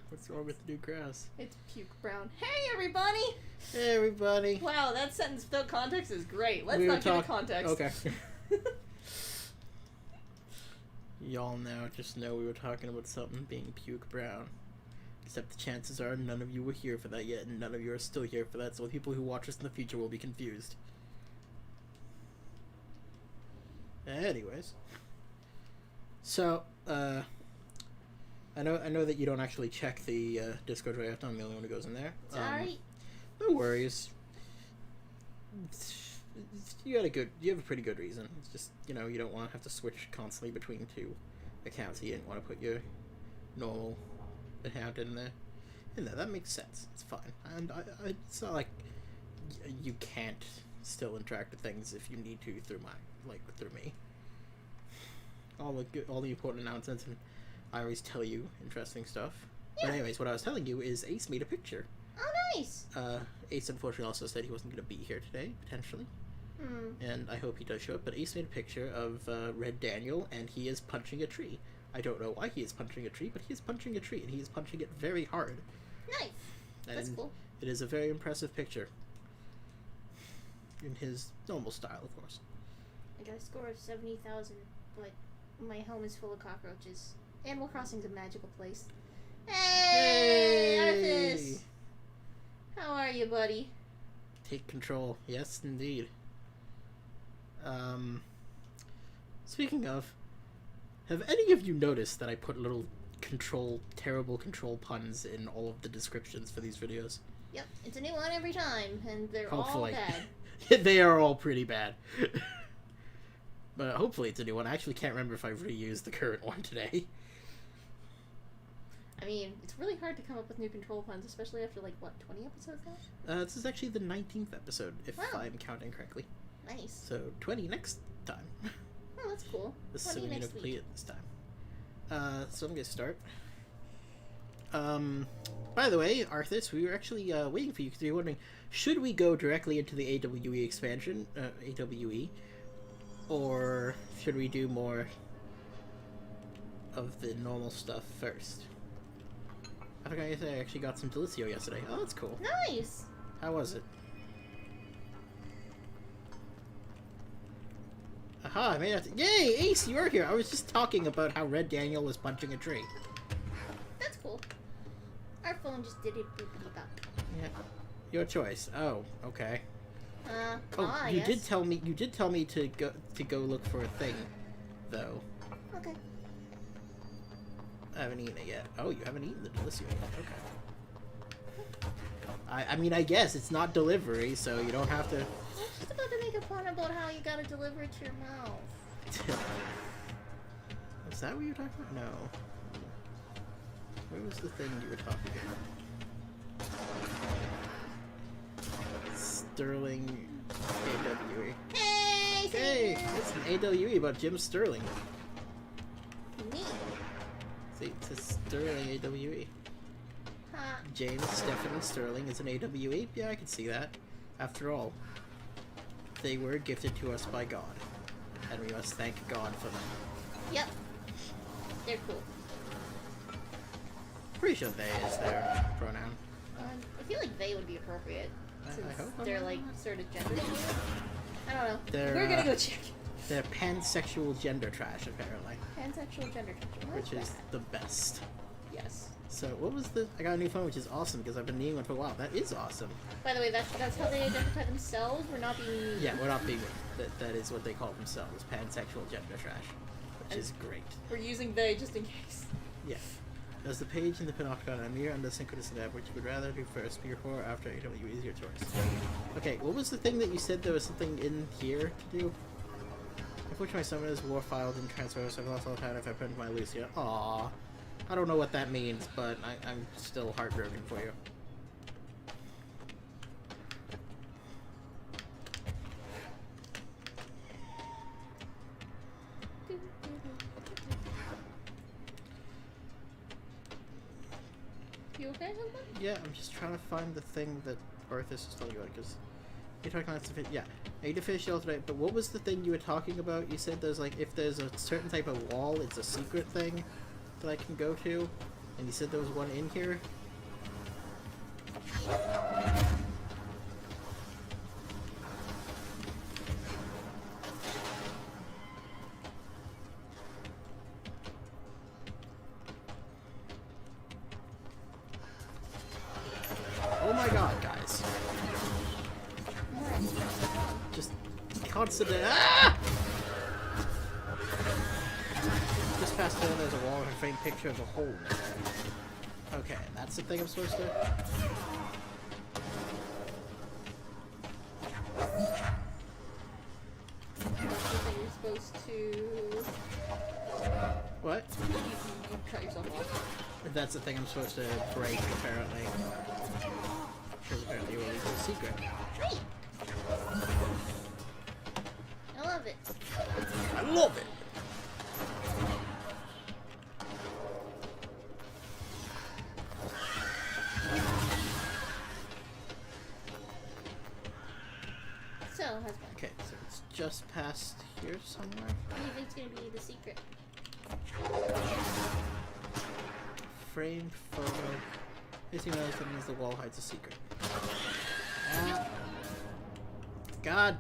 What's wrong with the new grass? It's puke brown. Hey, everybody! Hey, everybody. Wow, that sentence without context is great. Let's We not give it context. Okay. Y'all now just know we were talking about something being puke brown. Except the chances are none of you were here for that yet, and none of you are still here for that, so the people who watch us in the future will be confused. Anyways. So, I know that you don't actually check the Discord right after. I'm the only one who goes in there. Sorry. No worries. You have a pretty good reason. It's just, you don't want to have to switch constantly between two accounts. You didn't want to put your normal account in there. That makes sense. It's fine. And it's not like you can't still interact with things if you need to through me. All the important announcements, and I always tell you interesting stuff. Yeah. But anyways, what I was telling you is Ace made a picture. Oh, nice. Ace unfortunately also said he wasn't going to be here today, potentially. And I hope he does show up. But Ace made a picture of Red Daniel, and he is punching a tree. I don't know why he is punching a tree, but he is punching a tree, and he is punching it very hard. Nice. That's cool. It is a very impressive picture. In his normal style, of course. I got a score of 70,000, but my home is full of cockroaches. Animal Crossing's a magical place. Hey! Arthas! How are you, buddy? Take control. Yes, indeed. Speaking of, have any of you noticed that I put little terrible control puns in all of the descriptions for these videos? Yep, it's a new one every time, and they're Hopefully. all bad. They are all pretty bad. But hopefully it's a new one. I actually can't remember if I've reused the current one today. I mean, it's really hard to come up with new control puns, especially after, 20 episodes now? This is actually the 19th episode, if I'm counting correctly. Nice. So, 20 next time. Oh, that's cool. Assuming you complete it this time. So I'm going to start. By the way, Arthas, we were actually waiting for you because you were wondering, should we go directly into the AWE expansion, AWE, or should we do more of the normal stuff first? I think I actually got some Delicio yesterday. Oh, that's cool. Nice! How was it? Aha, I made it. Yay, Ace, you're here! I was just talking about how Red Daniel was punching a tree. That's cool. Our phone just did it boopity bop. Yeah. Your choice. Oh, okay. You did tell me to go look for a thing, though. Okay. I haven't eaten it yet. Oh, you haven't eaten the Delicio yet. Okay. I mean, I guess it's not delivery, so you don't have to... I was just about to make a pun about how you gotta deliver it to your mouth. Is that what you were talking about? No. Where was the thing you were talking about? Sterling AWE. Hey! It's an AWE about Jim Sterling. Me? See, it's a Sterling AWE. Huh. James Stephen Sterling is an AWE? Yeah, I can see that. After all, they were gifted to us by God, and we must thank God for them. Yep. They're cool. Pretty sure they is their pronoun. I feel like they would be appropriate. Since I hope they're sort of gender neutral. I don't know. They're, We're gonna go check. They're pansexual gender trash, apparently. Pansexual gender trash. Which is the best. Yes. So, what was the... I got a new phone, which is awesome, because I've been needing one for a while. That is awesome. By the way, that's how they identify themselves. We're not being mean. Yeah, we're not being mean. That is what they call themselves, pansexual gender trash. Which is great. We're using they just in case. Yeah. Does the page in the Pinocchio mirror and the synchronous tab, which you would rather do first, before or after AWE is your choice. Okay, what was the thing that you said there was something in here to do? Unfortunately, my summoners war file didn't transfer, so I've lost all the time if I print my Lucia. Aww. I don't know what that means, but I'm still heartbroken for you. You okay, husband? Yeah, I'm just trying to find the thing that Arthas is telling you about, because you're talking about stuff. Yeah, I need to finish the today, but what was the thing you were talking about? You said there's if there's a certain type of wall, it's a secret thing that I can go to. And you said there was one in here? Oh my god, guys. Just constant. Ah! Just past there, there's a wall with a framed picture of a hole in it. Okay, that's the thing I'm supposed to. You're supposed to. What? You cut yourself off. That's the thing I'm supposed to break, apparently. Because apparently it will lead to a secret. Hey! I love it. I love it! So, husband, Okay, so it's just past here somewhere. what do you think's gonna be the secret? Framed photo. Anything else that means the wall hides a secret. Ah. God!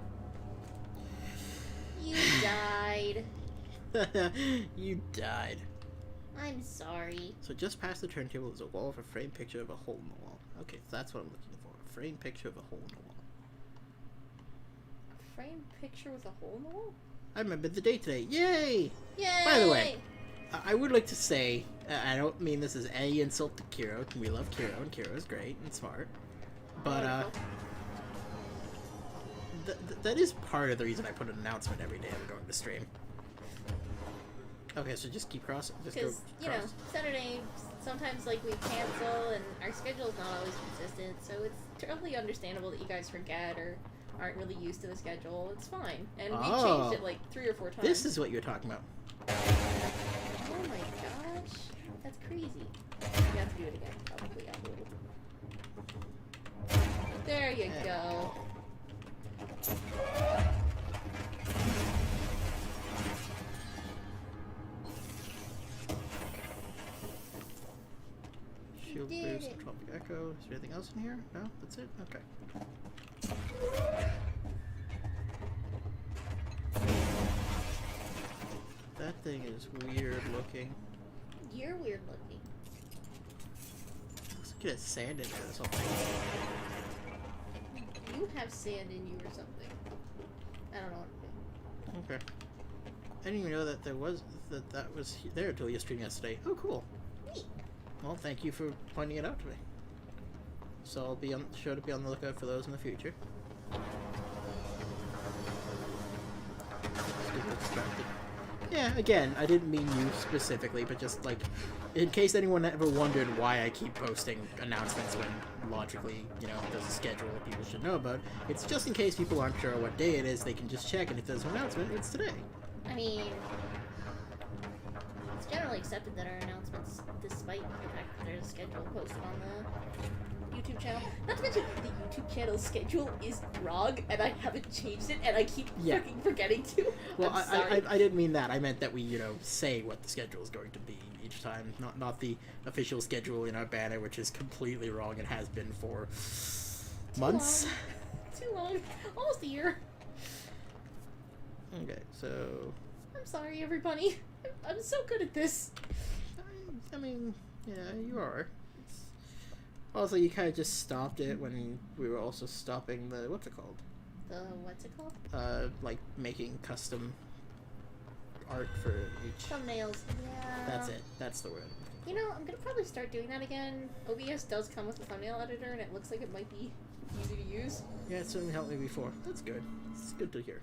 You died. You died. I'm sorry. So just past the turntable is a wall with a framed picture of a hole in the wall. Okay, so that's what I'm looking for. A framed picture of a hole in the wall. A framed picture with a hole in the wall? I remembered the date today. Yay! Yay! By the way, I would like to say, I don't mean this as any insult to Kiro. We love Kiro, and Kiro's great and smart. But, that is part of the reason I put an announcement every day I'm going to stream. Okay, so just keep crossing. Just go Because, you know, cross. Saturday, sometimes, like, we cancel, and our schedule's not always consistent, so it's totally understandable that you guys forget or aren't really used to the schedule. It's fine. And we changed it, like, 3 or 4 times. This is what you're talking about. Oh my gosh. That's crazy. You have to do it again, probably up a little. There you go. Shield did boost, it. Tropic Echo. Is there anything else in here? No? That's it? Okay. That thing is weird looking. You're weird looking. Looks like it has sand in it or something. You have sand in you or something. I don't know what to do. Okay. I didn't even know that there was that was there until your stream yesterday. Oh, cool. Neat. Well, thank you for pointing it out to me. So I'll be sure to be on the lookout for those in the future. Stupid distracted. Yeah, again, I didn't mean you specifically, but just like, in case anyone ever wondered why I keep posting announcements when logically, you know, there's a schedule that people should know about. It's just in case people aren't sure what day it is, they can just check, and if there's an announcement, it's today. I mean, it's generally accepted that our announcements, despite the fact that there's a schedule posted on the YouTube channel. Not to mention, the YouTube channel schedule is wrong, and I haven't changed it, and I keep fucking forgetting to. Well, I'm sorry. I didn't mean that. I meant that we, you know, say what the schedule is going to be each time, not the official schedule in our banner, which is completely wrong and has been for months. Too long. Almost a year. Okay, so I'm sorry, everybody. I'm so good at this. I mean, yeah, you are. Also, you kind of just stopped it when we were also stopping the what's it called? What's it called? Like making custom art for each. Thumbnails. Yeah. That's it. That's the word. You know, I'm gonna probably start doing that again. OBS does come with a thumbnail editor, and it looks like it might be easy to use. Yeah, it certainly helped me before. That's good. It's good to hear.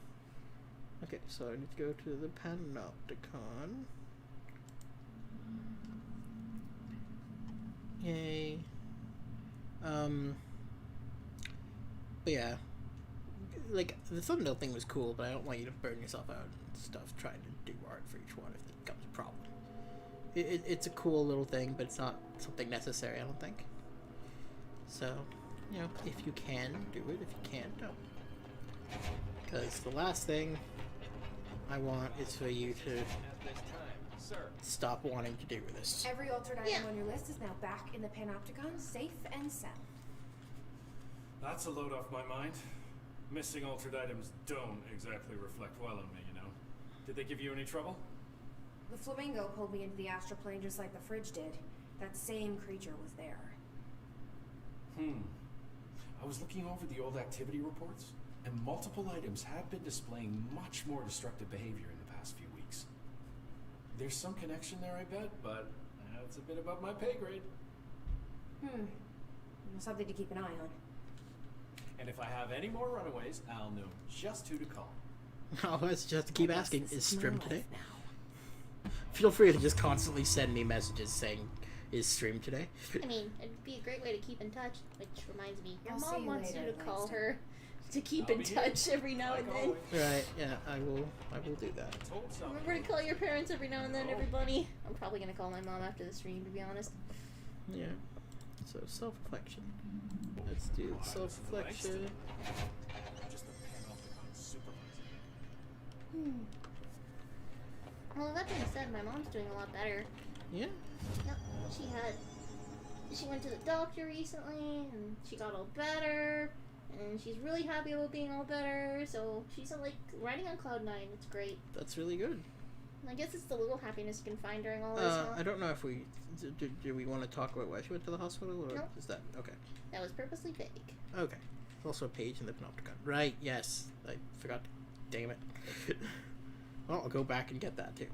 Okay, so I need to go to the Panopticon. Yay. But yeah, like, the thumbnail thing was cool, but I don't want you to burn yourself out and stuff trying to do art for each one if it becomes a problem. It's a cool little thing, but it's not something necessary, I don't think. So, you know, if you can, do it. If you can't, don't. Because the last thing I want is for you to stop wanting to do this. Every altered item Yeah. on your list is now back in the Panopticon, safe and sound. That's a load off my mind. Missing altered items don't exactly reflect well on me, you know. Did they give you any trouble? The flamingo pulled me into the astral plane just like the fridge did. That same creature was there. I was looking over the old activity reports, and multiple items have been displaying much more destructive behavior in the past few weeks. There's some connection there, I bet, but that's a bit above my pay grade. Something to keep an eye on. And if I have any more runaways, I'll know just who to call. Oh, let's just have to keep asking, is Stream my today? life now. Feel free to just constantly send me messages saying, is Stream today? I mean, it'd be a great way to keep in touch, which reminds me, your I'll see mom you wants later, you to call Langston. her to keep I'll in be here, touch every now and like then. always. Right, yeah, I will do that. Told something. Remember to call your parents every now and then, Oh. everybody. I'm probably gonna call my mom after the stream, to be honest. Yeah. So, self-reflection. Let's do Why, self-reflection. Just a Panopticon supervisor. Well, that being said, my mom's doing a lot better. Yeah? Yep, she went to the doctor recently, and she got all better, and she's really happy about being all better, so she's like riding on cloud 9. It's great. That's really good. And I guess it's the little happiness you can find during all this. I don't know if we... Do we want to talk about why she went to the hospital, or Nope. is that... Okay. That was purposely vague. Okay. There's also a page in the Panopticon. Right, yes. I forgot. Damn it. Well, I'll go back and get that, too.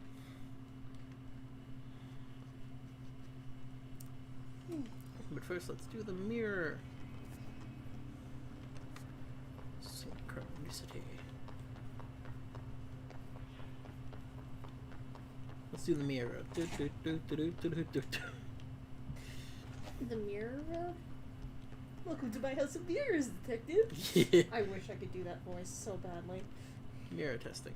But first, let's do the mirror. Synchronicity. Let's do the mirror. The mirror road? Welcome to my house of mirrors, detective. Yeah. I wish I could do that voice so badly. Mirror testing,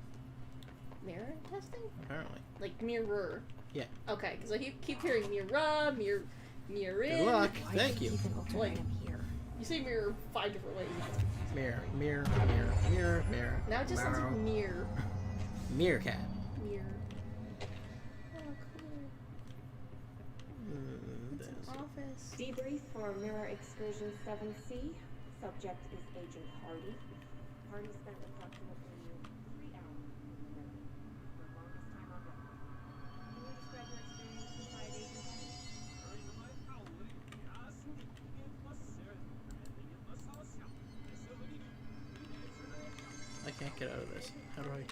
Mirror testing? apparently. Like mirror. Yeah. Okay, because I keep hearing mirror, mirror in. Good luck. Why Thank do you. keep an altered Like- item here? You say mirror 5 different ways. Mirror, mirror, mirror, mirror, mirror. Now it just sounds like mirror. Meerkat. Mirror. Oh, cool. It's an office. Debrief for Mirror Excursion 7C. Subject is Agent Hardy. Hardy spent approximately 3 hours in the mirror, the longest time on record. Can you describe your experience inside Agent Hardy? I can't get out of this. How do I? Okay.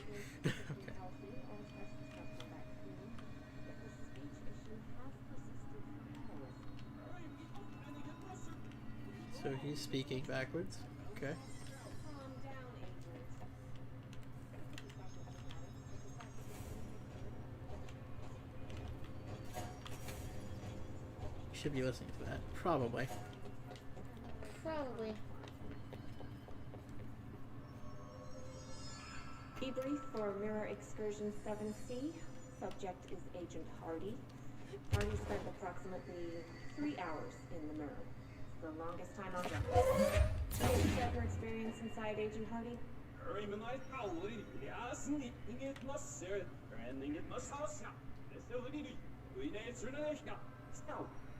Healthy, all tests have come back clean, yet the speech issue has persisted for hours. So he's speaking backwards. Okay. Calm down, Agent. You should be listening to that. Probably. Probably. Debrief for Mirror Excursion 7C. Subject is Agent Hardy. Hardy spent approximately 3 hours in the mirror, the longest time on record. Can you describe your experience inside Agent Hardy?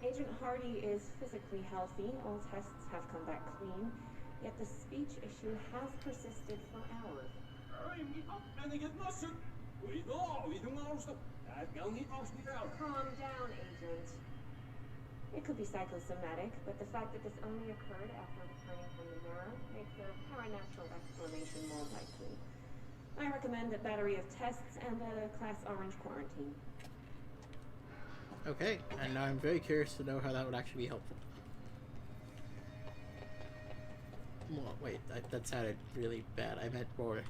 Agent Hardy is physically healthy. All tests have come back clean, yet the speech issue has persisted for hours. Calm down, Agent. It could be psychosomatic, but the fact that this only occurred after returning from the mirror makes a paranatural explanation more likely. I recommend a battery of tests and a Class Orange quarantine. Okay. And now I'm very curious to know how that would actually be helpful. Well, wait. That sounded really bad. I meant more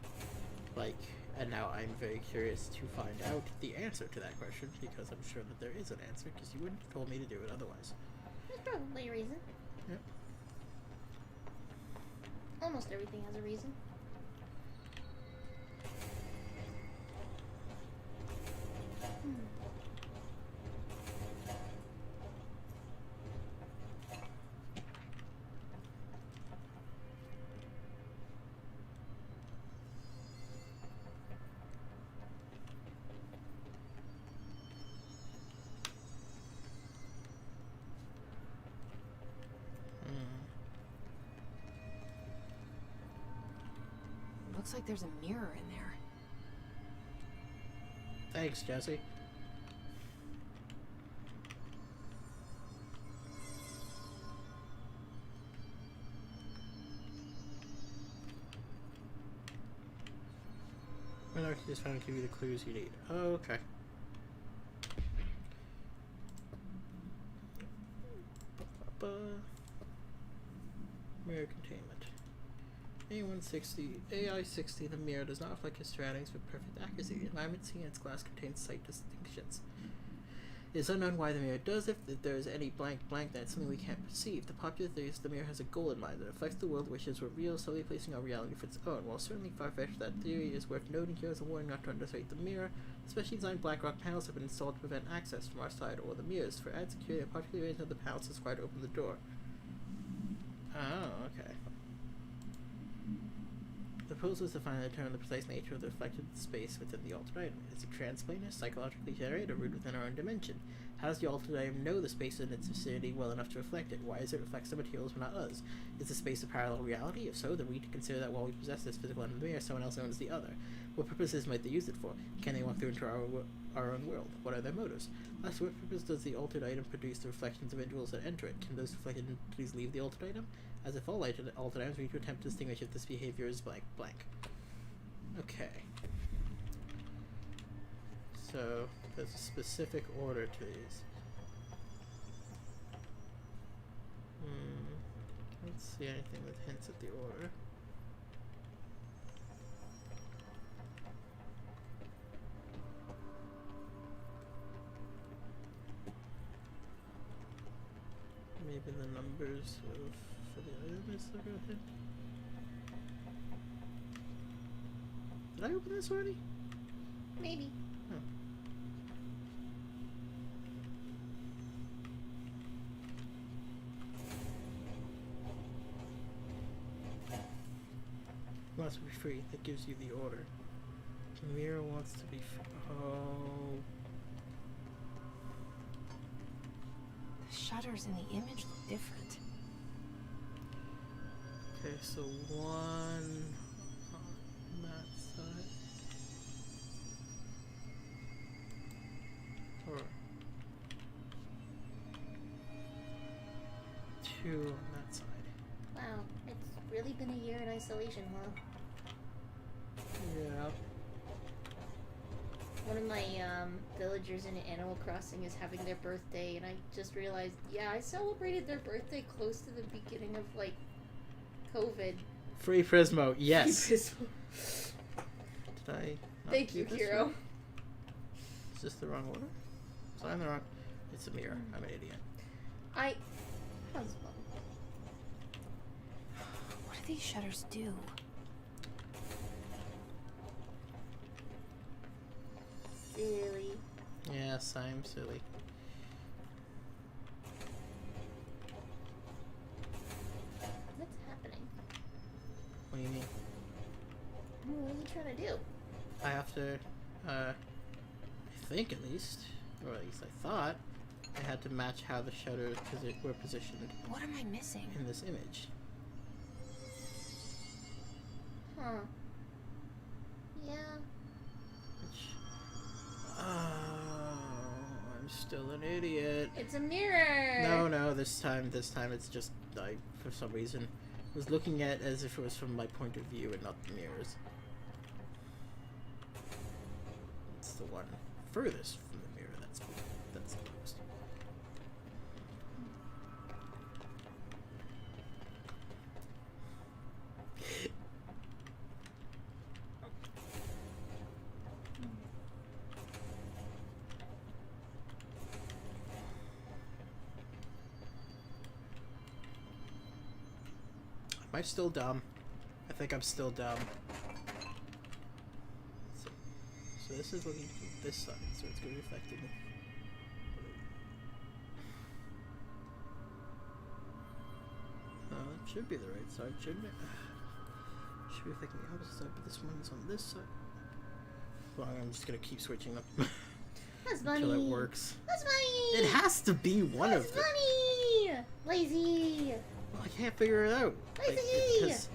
like. And now I'm very curious to find out the answer to that question, because I'm sure that there is an answer, because you wouldn't have told me to do it otherwise. There's probably a reason. Yep. Almost everything has a reason. Looks like there's a mirror in there. Thanks, Jesse. Well, I just found to give you the clues you need. Oh, okay. Mirror containment. AI-60, the mirror does not reflect your surroundings with perfect accuracy. The environment seen in its glass contains slight distinctions. It is unknown why the mirror does. If there is any blank, then it's something we can't perceive. The popular theory is the mirror has a goal in mind that reflects the world wishes were real, solely placing our reality for its own. While certainly far-fetched, that theory is worth noting here as a warning not to underestimate the mirror. Specially designed BlackRock panels have been installed to prevent access from our side or the mirrors. For added security, a particular arrangement of the panels is required to open the door. Oh, okay. The proposal is to finally determine the precise nature of the reflected space within the altered item. Is it transplanar, psychologically generated, or rooted within our own dimension? How does the altered item know the space in its vicinity well enough to reflect it? Why does it reflect some materials but not us? Is the space a parallel reality? If so, then we need to consider that while we possess this physical end of the mirror, someone else owns the other. What purposes might they use it for? Can they walk through into our own world? What are their motives? Lastly, what purpose does the altered item produce the reflections of individuals that enter it? Can those reflected entities leave the altered item? As if all altered items, we need to attempt to distinguish if this behavior is blank. Okay. So, there's a specific order to these. Let's see anything that hints at the order. Maybe the numbers for the item is like a hint. Did I open this already? Maybe. Oh. Wants to be free. That gives you the order. Mira wants to be oh. The shutters in the image look different. Okay, so one on that side. Or two on that side. Wow, it's really been a year in isolation, huh? Yeah. One of my villagers in Animal Crossing is having their birthday, and I just realized, yeah, I celebrated their birthday close to the beginning of, like, COVID. Free Prismo, yes. Free Prismo. Did I? Not Thank do you, this Kiro. right? Is this the wrong order? So I'm the wrong. It's a mirror. I'm an idiot. Husband. What do these shutters do? Silly. Yes, I'm silly. What's happening? What do you mean? What are you trying to do? I have to, I think at least, or at least I thought, I had to match how the shutters were positioned What am I missing? in this image. Huh. Yeah. Which, I'm still an idiot. It's a mirror! No, this time it's just, I, for some reason, was looking at as if it was from my point of view and not the mirrors. It's the one furthest from the mirror that's closed. Am I still dumb? I think I'm still dumb. So this is looking from this side, so it's going to be reflected. That should be the right side, shouldn't it? Should be reflecting the opposite side, but this one is on this side. Well, I'm just going to keep switching them until it works. Husbunni! It has to be one of them. Husbunni! Lazy! Well, I can't figure it out. Lazy! Because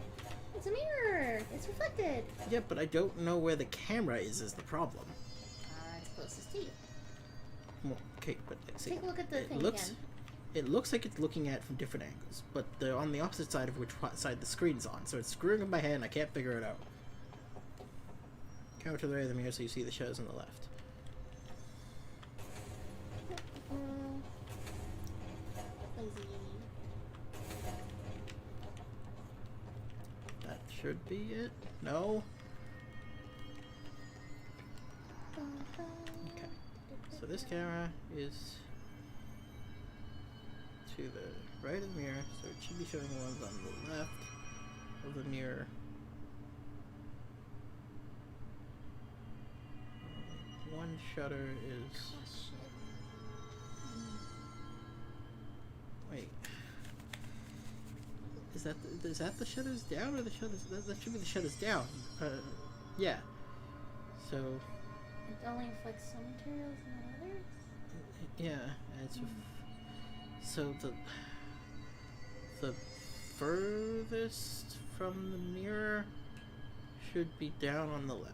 It's a mirror. It's reflected. Yeah, but I don't know where the camera is the problem. It's closest to you. Well, okay, but see, Take a look at the thing looks, again. It looks like it's looking at it from different angles, but they're on the opposite side of which side the screen's on, so it's screwing in my head and I can't figure it out. Come to the right of the mirror so you see the shadows on the left. Lazy. That should be it. No? Okay. So this camera is to the right of the mirror, so it should be showing the ones on the left of the mirror. One shutter is... Wait. Is that the shutters down or the shutters... That should be the shutters down. Yeah. So... It only reflects some materials and others? Yeah, and it's... So the furthest from the mirror should be down on the left.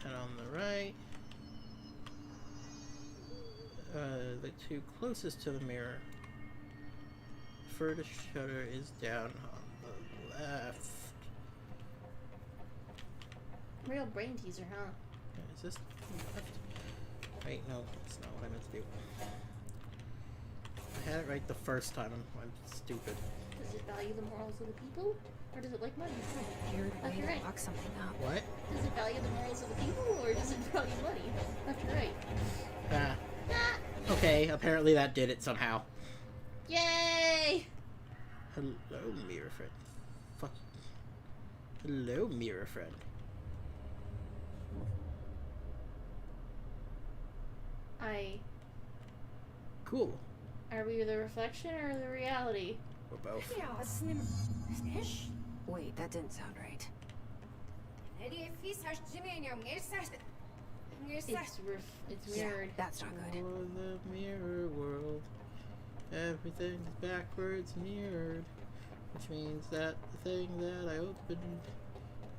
And on the right, the two closest to the mirror, furthest shutter is down on the left. Real brain teaser, huh? Is this left? Wait, no, that's not what I meant to do. I had it right the first time. I'm stupid. Does it value the morals of the people? Or does it like money? Weird Left way or to right? lock something up. What? Does it value the morals of the people? Or does it value money? Left or right? Ah. Ah! Okay, apparently that did it somehow. Yay! Hello, mirror friend. Fuck. Hello, mirror friend. Cool. Are we the reflection or the reality? Or both. Wait, that didn't sound right. It's mirrored. That's not good. For the mirror world, everything's backwards mirrored, which means that the thing that I opened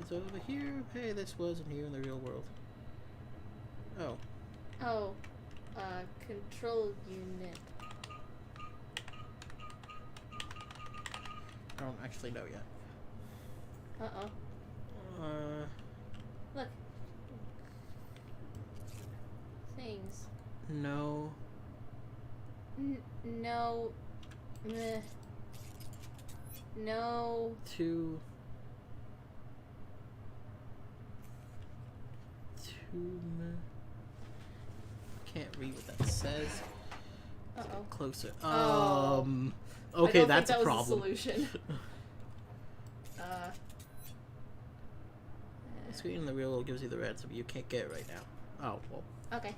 is over here. Hey, this wasn't here in the real world. Oh. Oh, control unit. I don't actually know yet. Look. Things. No. No. Meh. No. Two. Can't read what that says. Uh-oh. Closer. Oh. Okay, I don't that's think that a problem. Was the solution. The screen in the real world gives you the red, so you can't get it right now. Oh, well. Okay.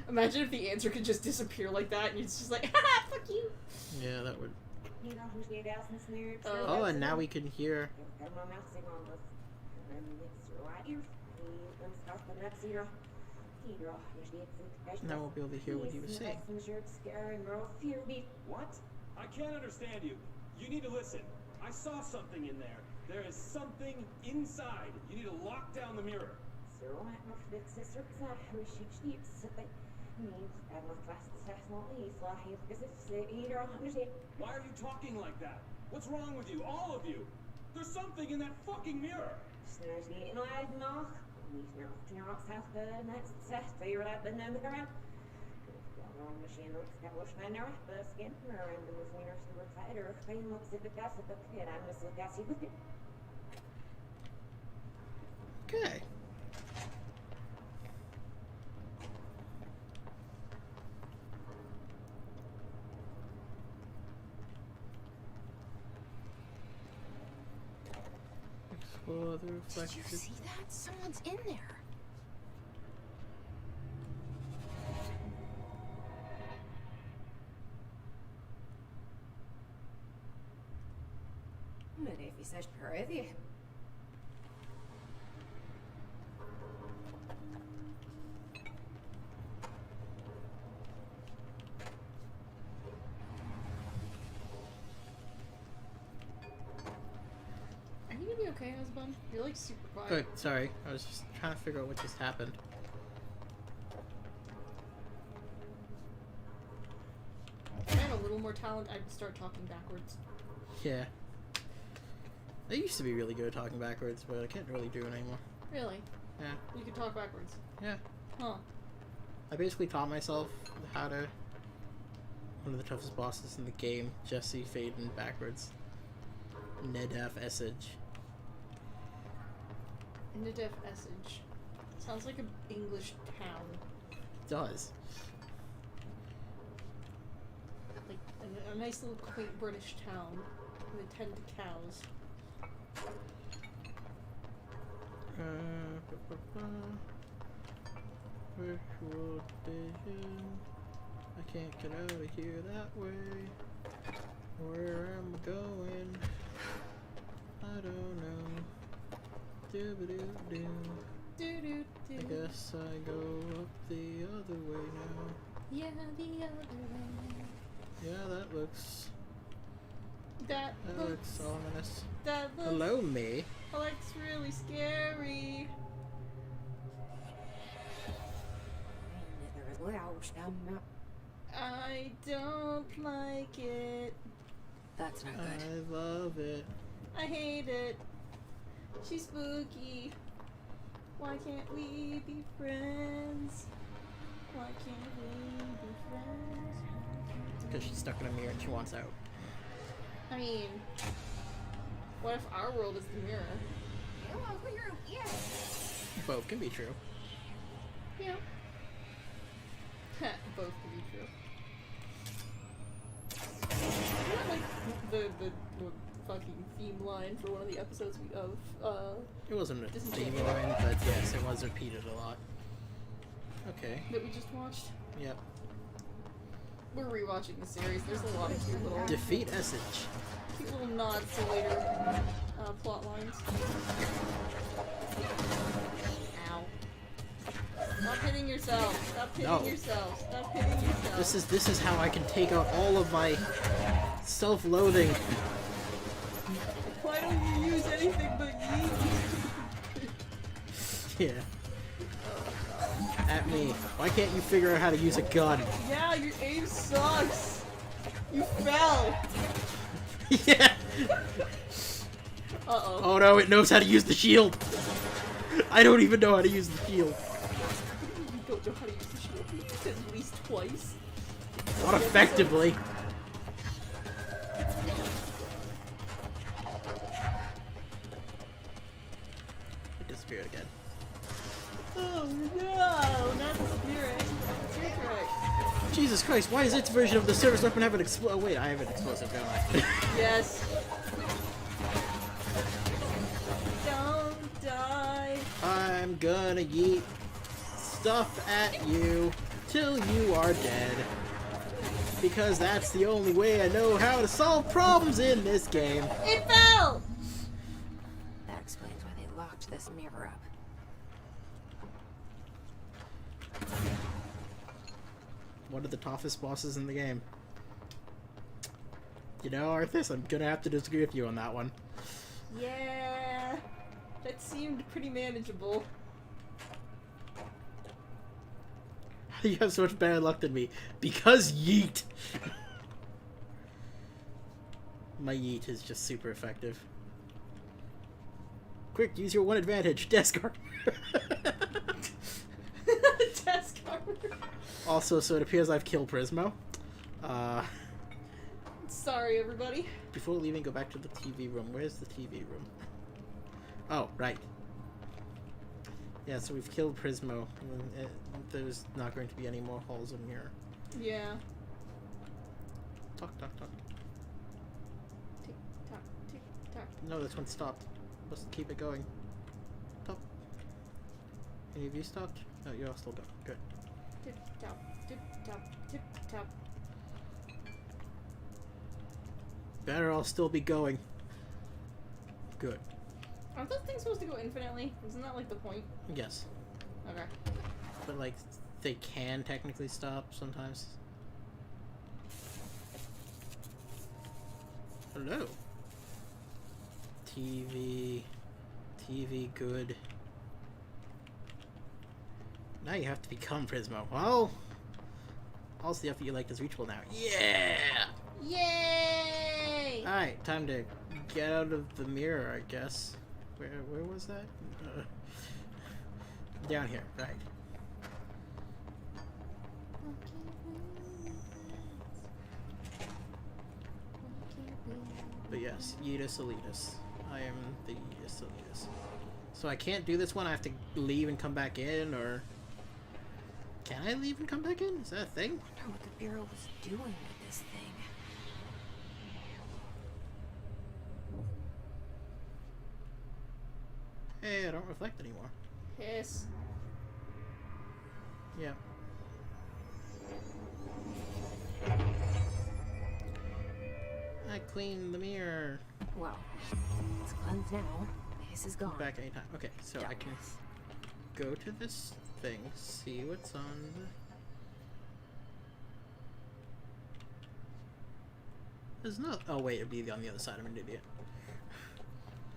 Imagine if the answer could just disappear like that and it's just like, haha, fuck you! Yeah, that would... Oh. Oh, and now we can hear... Now we'll be able to hear what he was saying. What? I can't understand you. You need to listen. I saw something in there. There is something inside. You need to lock down the mirror. Why are you talking like that? What's wrong with you? All of you? There's something in that fucking mirror. Okay. Explore the Did reflection. you see that? Someone's in there. Husbunni? You're like super quiet. Good, sorry. I was just trying to figure out what just happened. If I had a little more talent, I'd start talking backwards. Yeah. I used to be really good at talking backwards, but I can't really do it anymore. Really? Yeah. You can talk backwards. Yeah. Huh. I basically taught myself how to... One of the toughest bosses in the game, Jesse Faden backwards. Nedaf Essage. Nedef Essage. Sounds like an English town. It does. Like a nice little quaint British town. They tend to cows. Virtual vision. I can't get out of here that way. Where am I going? I don't know. Doo-ba-doo-doo. Doo-doo-doo. I guess I go up the other way now. Yeah, the other way. Yeah, that looks That looks ominous. That looks Hello, me. looks really scary. I don't like it. That's not good. I love it. I hate it. She's spooky. Why can't we be friends? Why can't we be friends? Because she's stuck in a mirror and she wants out. I mean, what if our world is the mirror? Both can be true. Yeah. Both can be true. Isn't that like the fucking theme line for one of the episodes of It wasn't a Disenchanted. theme line, but yes, it was repeated a lot. Okay. that we just watched? Yep. We're rewatching the series. There's a lot of Defeat Essage. cute little nods to later plot lines. Ow. Stop hitting yourself. Stop hitting No. yourself. Stop hitting yourself. This is how I can take out all of my self-loathing. Why don't you use anything but yeet? Yeah. At me. Why can't you figure out how to use a gun? Yeah, your aim sucks. You fell. Yeah. Uh-oh. Oh no, it knows how to use the shield. I don't even know how to use the shield. You don't know how to use the shield. You used it at least twice. Not effectively. It disappeared again. Oh no, not the spirit. Spirit right. Jesus Christ, why does its version of the service weapon have an oh wait, I have an explosive, don't I? Yes. Don't die. I'm gonna yeet stuff at you till you are dead. Because that's the only way I know how to solve problems in this game. It fell! That explains why they locked this mirror up. One of the toughest bosses in the game. You know, Arthas, I'm gonna have to disagree with you on that one. Yeah. That seemed pretty manageable. You have so much better luck than me. Because yeet! My yeet is just super effective. Quick, use your one advantage, desk armor. Desk armor. Also, so it appears I've killed Prismo. Sorry, everybody. Before leaving, go back to the TV room. Where's the TV room? Oh, right. Yeah, so we've killed Prismo. There's not going to be any more holes in here. Yeah. Talk, talk, talk. Tick tock, tick tock. No, this one stopped. Let's keep it going. Stop. Any of you stopped? No, you're all still going. Good. Tip top, tip top, tip top. Better all still be going. Good. Aren't those things supposed to go infinitely? Isn't that like the point? Yes. Okay. But, like, they can technically stop sometimes. Hello. TV. TV, good. Now you have to become Prismo. Well, all the effort you like is reachable now. Yeah! Yay! Alright, time to get out of the mirror, I guess. Where was that? Down here, right. But yes, Yeetus Elitus. I am the Yeetus Elitus. So I can't do this one, I have to leave and come back in, or... Can I leave and come back in? Is that a thing? I wonder what the Bureau was doing with this thing. Hey, I don't reflect anymore. Piss. Yeah. I cleaned the mirror. Well, it's cleansed now. This is gone. Back anytime. Okay, so I can go to this thing, see what's on the... There's no... Oh wait, it'd be on the other side. I'm an idiot.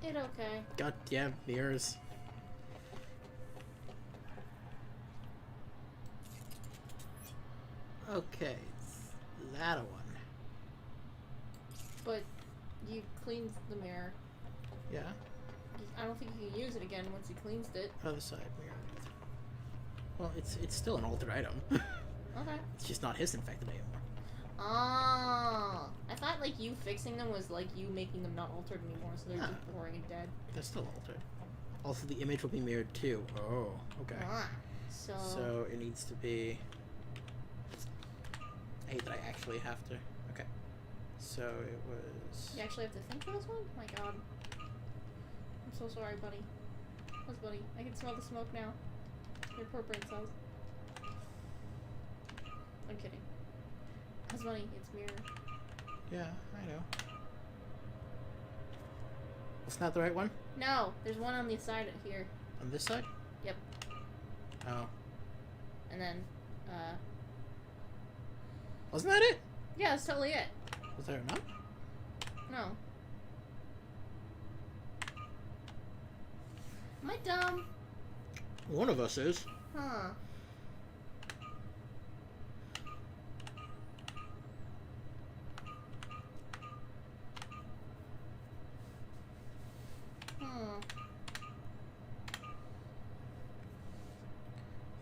It okay. Goddamn mirrors. Okay, that one. But you cleaned the mirror. Yeah, I don't think you can use it again once you cleansed it. other side mirror. Well, it's still an altered item. Okay. It's just not his infected anymore. Oh, I thought like you fixing them was like you making them not altered anymore, so they're just boring and dead. They're still altered. Also, the image will be mirrored too. Oh, okay. Ah, So it needs to be... I hate that I actually have to... Okay. So it was... you actually have to think for this one? My god. I'm so sorry, buddy. Buddy, I can smell the smoke now. Your poor brain cells. I'm kidding. Husbunni, it's mirror. Yeah, I know. It's not the right one? No, there's one on the side here. On this side? Yep. Oh. And then, Wasn't that it? yeah, that's totally it. Was there not? No. Am I dumb? One of us is. Huh.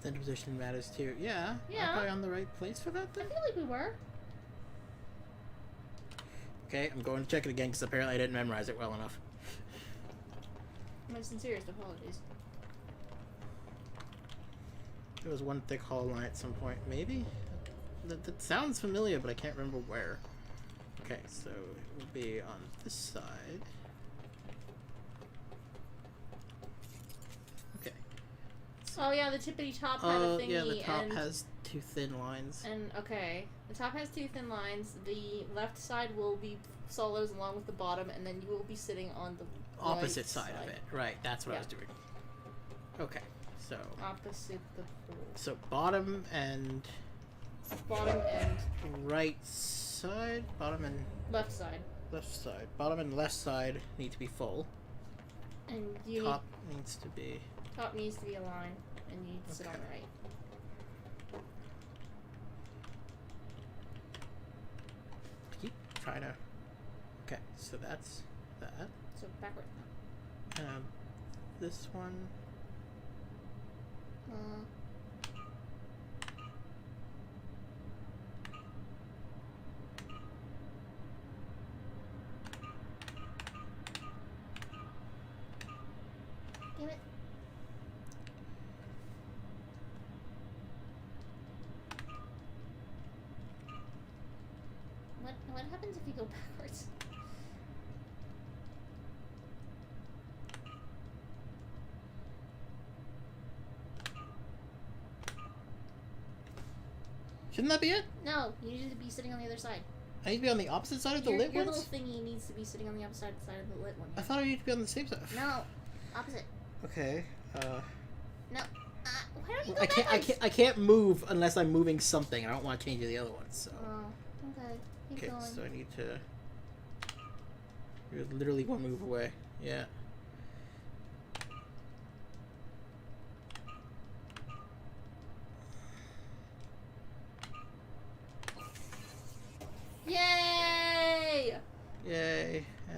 Then position matters too. Yeah. Yeah. Am I on the right place for that I then? feel like we were. Okay, I'm going to check it again because apparently I didn't memorize it well enough. My sincerest apologies. There was one thick hollow line at some point. Maybe? That sounds familiar, but I can't remember where. Okay, so it will be on this side. Okay. Oh yeah, the tippity top had a thingy. Yeah, the top and, has two thin lines. And okay, the top has two thin lines. The left side will be solos along with the bottom, and then you will be sitting on the Opposite right side of it. Right, that's what I was Yeah. doing. Okay, so... Opposite the pole. So bottom and Bottom and right side? Bottom and left side. left side. Bottom and left side need to be full. And you Top needs to be... top needs to be aligned, and you need to sit on the Okay. right. Keep trying to... Okay, so that's that. So backward. This one... Damn it. What happens if you go backwards? Shouldn't that be it? No, you need to be sitting on the other side. I need to be on the opposite side of the your lit your ones? little thingy needs to be sitting on the opposite side of the lit one. I thought I need to be on the same side. No, opposite. Okay, No. Why don't you go I backwards? can't move move unless I'm moving something. I don't want to change the other ones, so... Oh, okay. Keep Okay, going. so I need to... You're literally one move away. Yeah.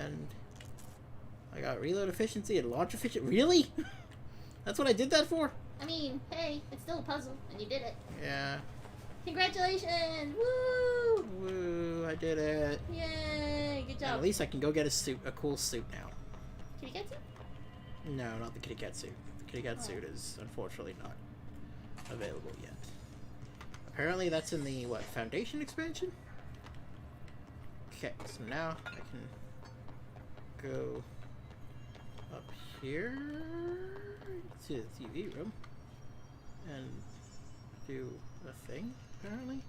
And I got reload efficiency and launch efficiency. Really? That's what I did that for? I mean, hey, it's still a puzzle, and you did it. Yeah. Congratulations! Woo! Woo, I did it. Yay! Good And job. at least I can go get a suit, a cool suit now. Can you get some? No, not the kitty cat suit. The kitty cat suit is unfortunately not available yet. Apparently that's in the, what, Foundation expansion? Okay, so now I can go up here to the TV room and do a thing, apparently.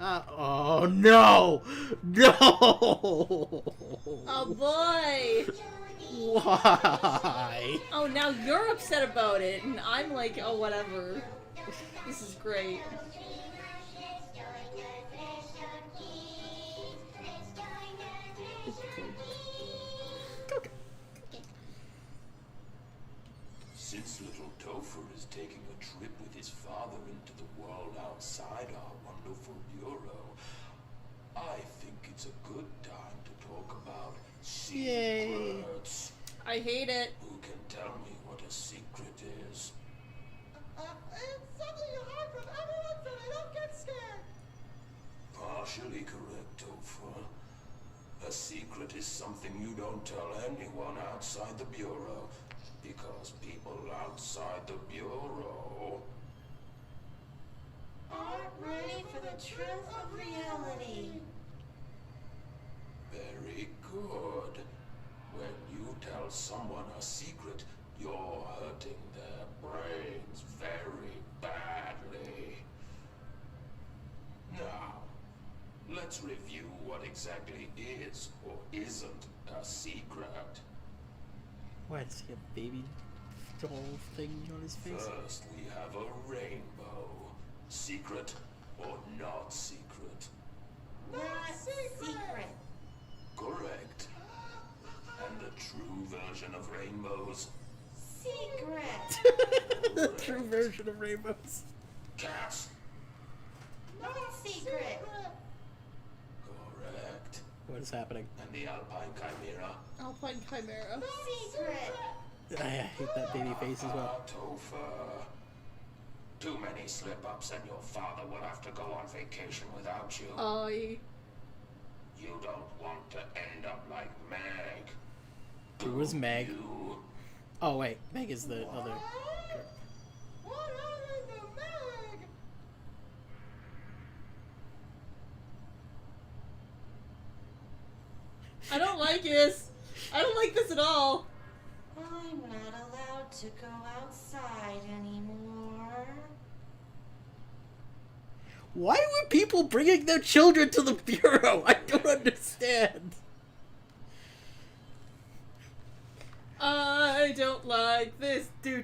Oh no! No! Oh boy! Why? Oh, now you're upset about it, and I'm like, oh, whatever. This is great. Since little Topher is taking a trip with his father into the world outside our wonderful bureau, I think it's a good time to talk about secrets. I hate it. Who can tell me what a secret is? It's something you hide from everyone so they don't get scared. Partially correct, Topher. A secret is something you don't tell anyone outside the bureau, because people outside the bureau Aren't ready for the truth of reality. Very good. When you tell someone a secret, you're hurting their brains very badly. Now, let's review what exactly is or isn't a secret. What, is he a baby doll thing on his face? First, we have a rainbow. Secret or not secret? Not secret. Correct. And the true version of rainbows? Secret. The true version of rainbows. Cats? Not secret. Correct. What is happening? And the Alpine Chimera? Alpine Chimera. Secret. I hate that baby face as well. Topher. Too many slip-ups and your father will have to go on vacation without you. You don't want to end up like Meg. Who was Meg? You. Oh wait, Meg is the other girl. What happened to Meg? I don't like this. I don't like this at all. I'm not allowed to go outside anymore. Why were people bringing their children to the bureau? I don't understand. I don't like this. Do.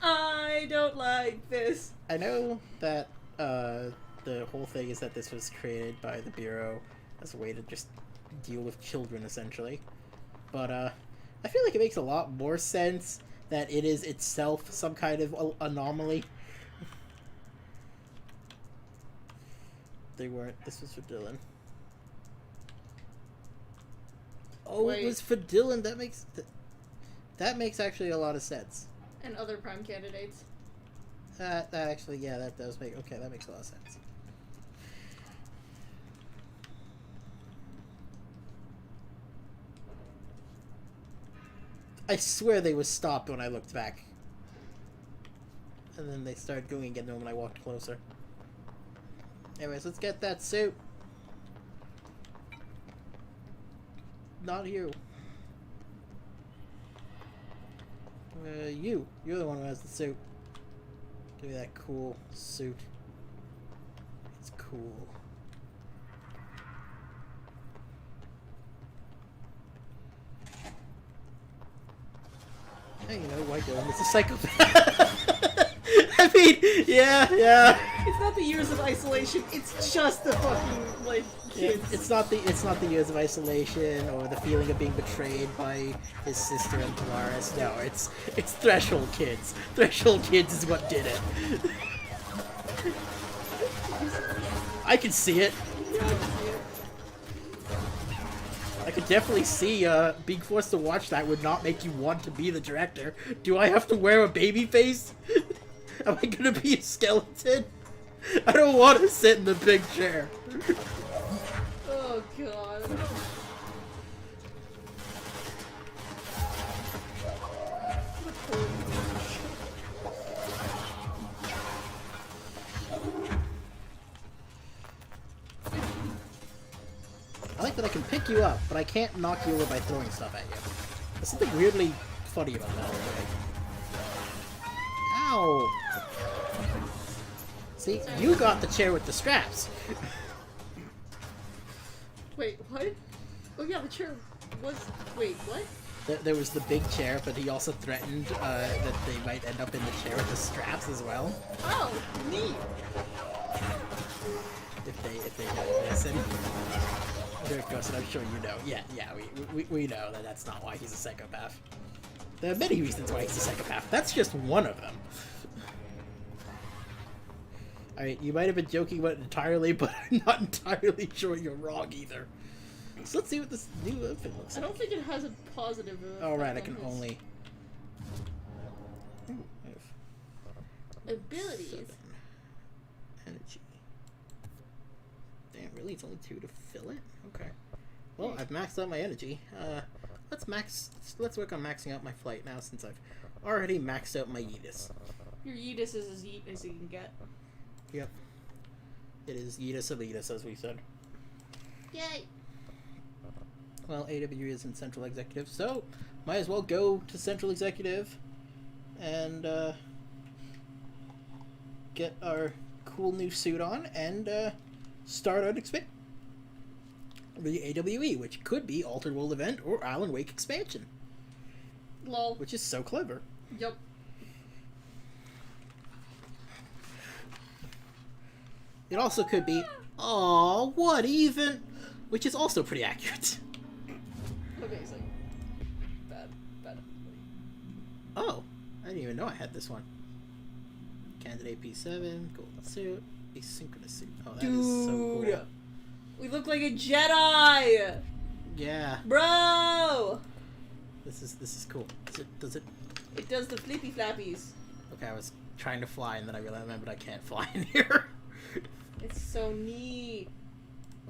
I don't like this. I know that the whole thing is that this was created by the bureau as a way to just deal with children, essentially. But I feel like it makes a lot more sense that it is itself some kind of anomaly. They weren't. This was for Dylan. Oh, Wait. it was for Dylan. That makes actually a lot of sense. And other prime candidates. That actually, yeah, that does make. Okay, that makes a lot of sense. I swear they was stopped when I looked back. And then they started going again when I walked closer. Anyways, let's get that suit. Not you. You're the one who has the suit. Give me that cool suit. It's cool. Hey, you know, White Dylan is a psychopath. I mean, yeah. It's not the years of isolation. It's just the fucking like kids. It's not the years of isolation or the feeling of being betrayed by his sister and Polaris. No, it's Threshold Kids. Threshold Kids is what did it. I can see it. I could definitely see being forced to watch that would not make you want to be the director. Do I have to wear a baby face? Am I gonna be a skeleton? I don't want to sit in the big chair. Oh god. I like that I can pick you up, but I can't knock you over by throwing stuff at you. There's something weirdly funny about that. Ow! See, you got the chair with the straps. Wait, what? Oh yeah, the chair was... Wait, what? There was the big chair, but he also threatened that they might end up in the chair with the straps as well. Oh, neat! If they don't listen. There it goes, and I'm sure you know. Yeah, we know that that's not why he's a psychopath. There are many reasons why he's a psychopath. That's just one of them. I mean, you might have been joking about it entirely, but I'm not entirely sure you're wrong either. So let's see what this new outfit looks I like. don't think it has a positive Oh, right, I effect can on his only... Ooh, I have abilities. 7 energy. Damn, really? It's only 2 to fill it? Okay. Well, I've maxed out my energy. Let's work on maxing out my flight now, since I've already maxed out my Yeetus. Your Yeetus is as yeet as you can get. Yep. It is Yeetus Elitus, as we said. Yay! Well, AW is in Central Executive, so might as well go to Central Executive and get our cool new suit on and start our the AWE, which could be Altered World Event or Alan Wake expansion. Lol. Which is so clever. Yup. It also could be, "Aw, what even?" Which is also pretty accurate. Amazing. Bad. Oh, I didn't even know I had this one. Candidate P7, golden suit, asynchronous suit. Oh, that is so cool. We look like a Jedi! Yeah, Bro! this is cool. Does it? It does the flippy flappies. Okay, I was trying to fly and then I remembered I can't fly in here. It's so neat.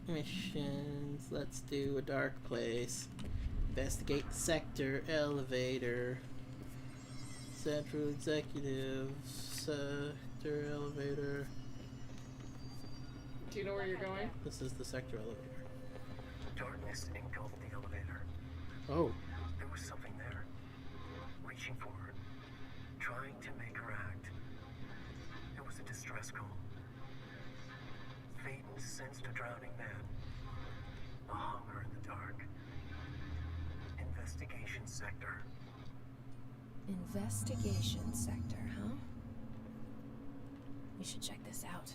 Missions. Let's do a dark place. Investigate the sector. Elevator. Central Executive. Sector elevator. Do you know where you're going? This is the sector elevator. Darkness engulfed the elevator. Oh. There was something there, reaching for her, trying to make her act. It was a distress call. Phaeton sensed a drowning man. A hunger in the dark. Investigation sector. Investigation sector, huh? We should check this out.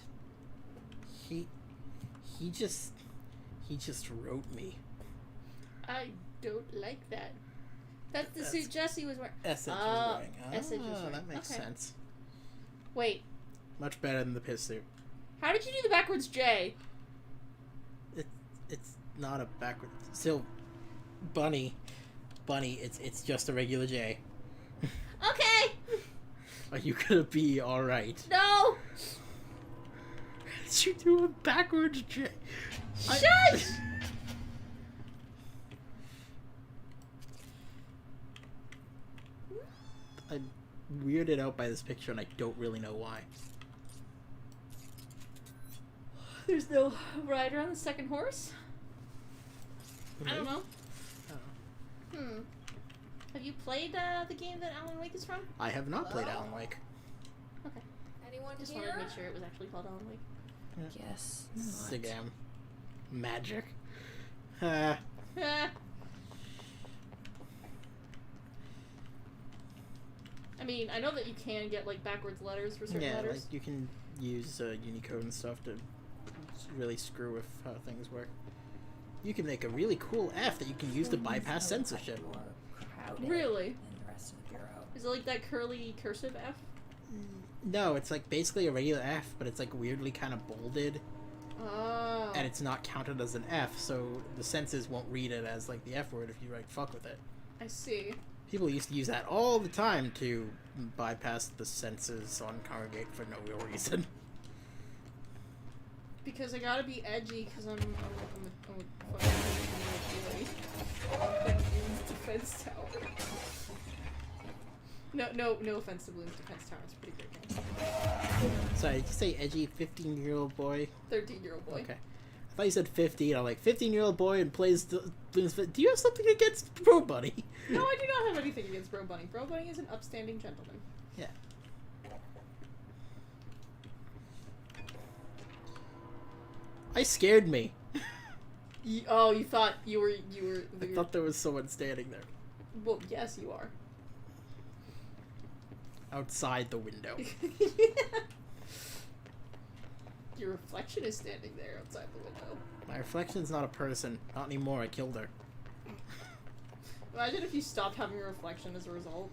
He just wrote me. I don't like that. That's the suit Jesse was wearing. Essence was wearing. Essence was wearing. That makes Okay. sense. Wait, Much better than the piss suit. how did you do the backwards J? It's not a backward. Still, Bunny. It's just a regular J. Okay! Are you gonna be all right? No! Did you do a backwards J? Shush! I'm weirded out by this picture and I don't really know why. There's no rider on the second horse? I don't know. Oh. Have you played the game that Alan Wake is from? I have not played Alan Wake. Okay. Anyone Just here? wanted to make sure it was actually called Alan Wake. Yes. Sigam. Magic. Ah. I mean, I know that you can get like backwards letters for certain Yeah, letters. like you can use Unicode and stuff to really screw with how things work. You can make a really cool F that you can use to bypass censorship. Really? And the rest of the bureau. Is it like that curly cursive F? No, it's like basically a regular F, but it's like weirdly kind of bolded. Oh. and it's not counted as an F, so the censors won't read it as like the F word if you like fuck with it. I see. People used to use that all the time to bypass the censors on Congregate for no real reason. Because I gotta be edgy, because I'm a fucking defense tower. No offense to Bloom's Defense Tower. It's a pretty great game. Sorry, did you say edgy 15-year-old boy? 13-year-old boy. Okay. I thought you said 15. I'm like, 15-year-old boy and plays Bloom's. Do you have something against Bro Bunny? No, I do not have anything against Bro Bunny. Bro Bunny is an upstanding gentleman. Yeah. I scared me. You thought you were. I thought there was someone standing there. Well, yes, you are. Outside the window. Your reflection is standing there outside the window. My reflection's not a person. Not anymore. I killed her. Imagine if you stopped having a reflection as a result.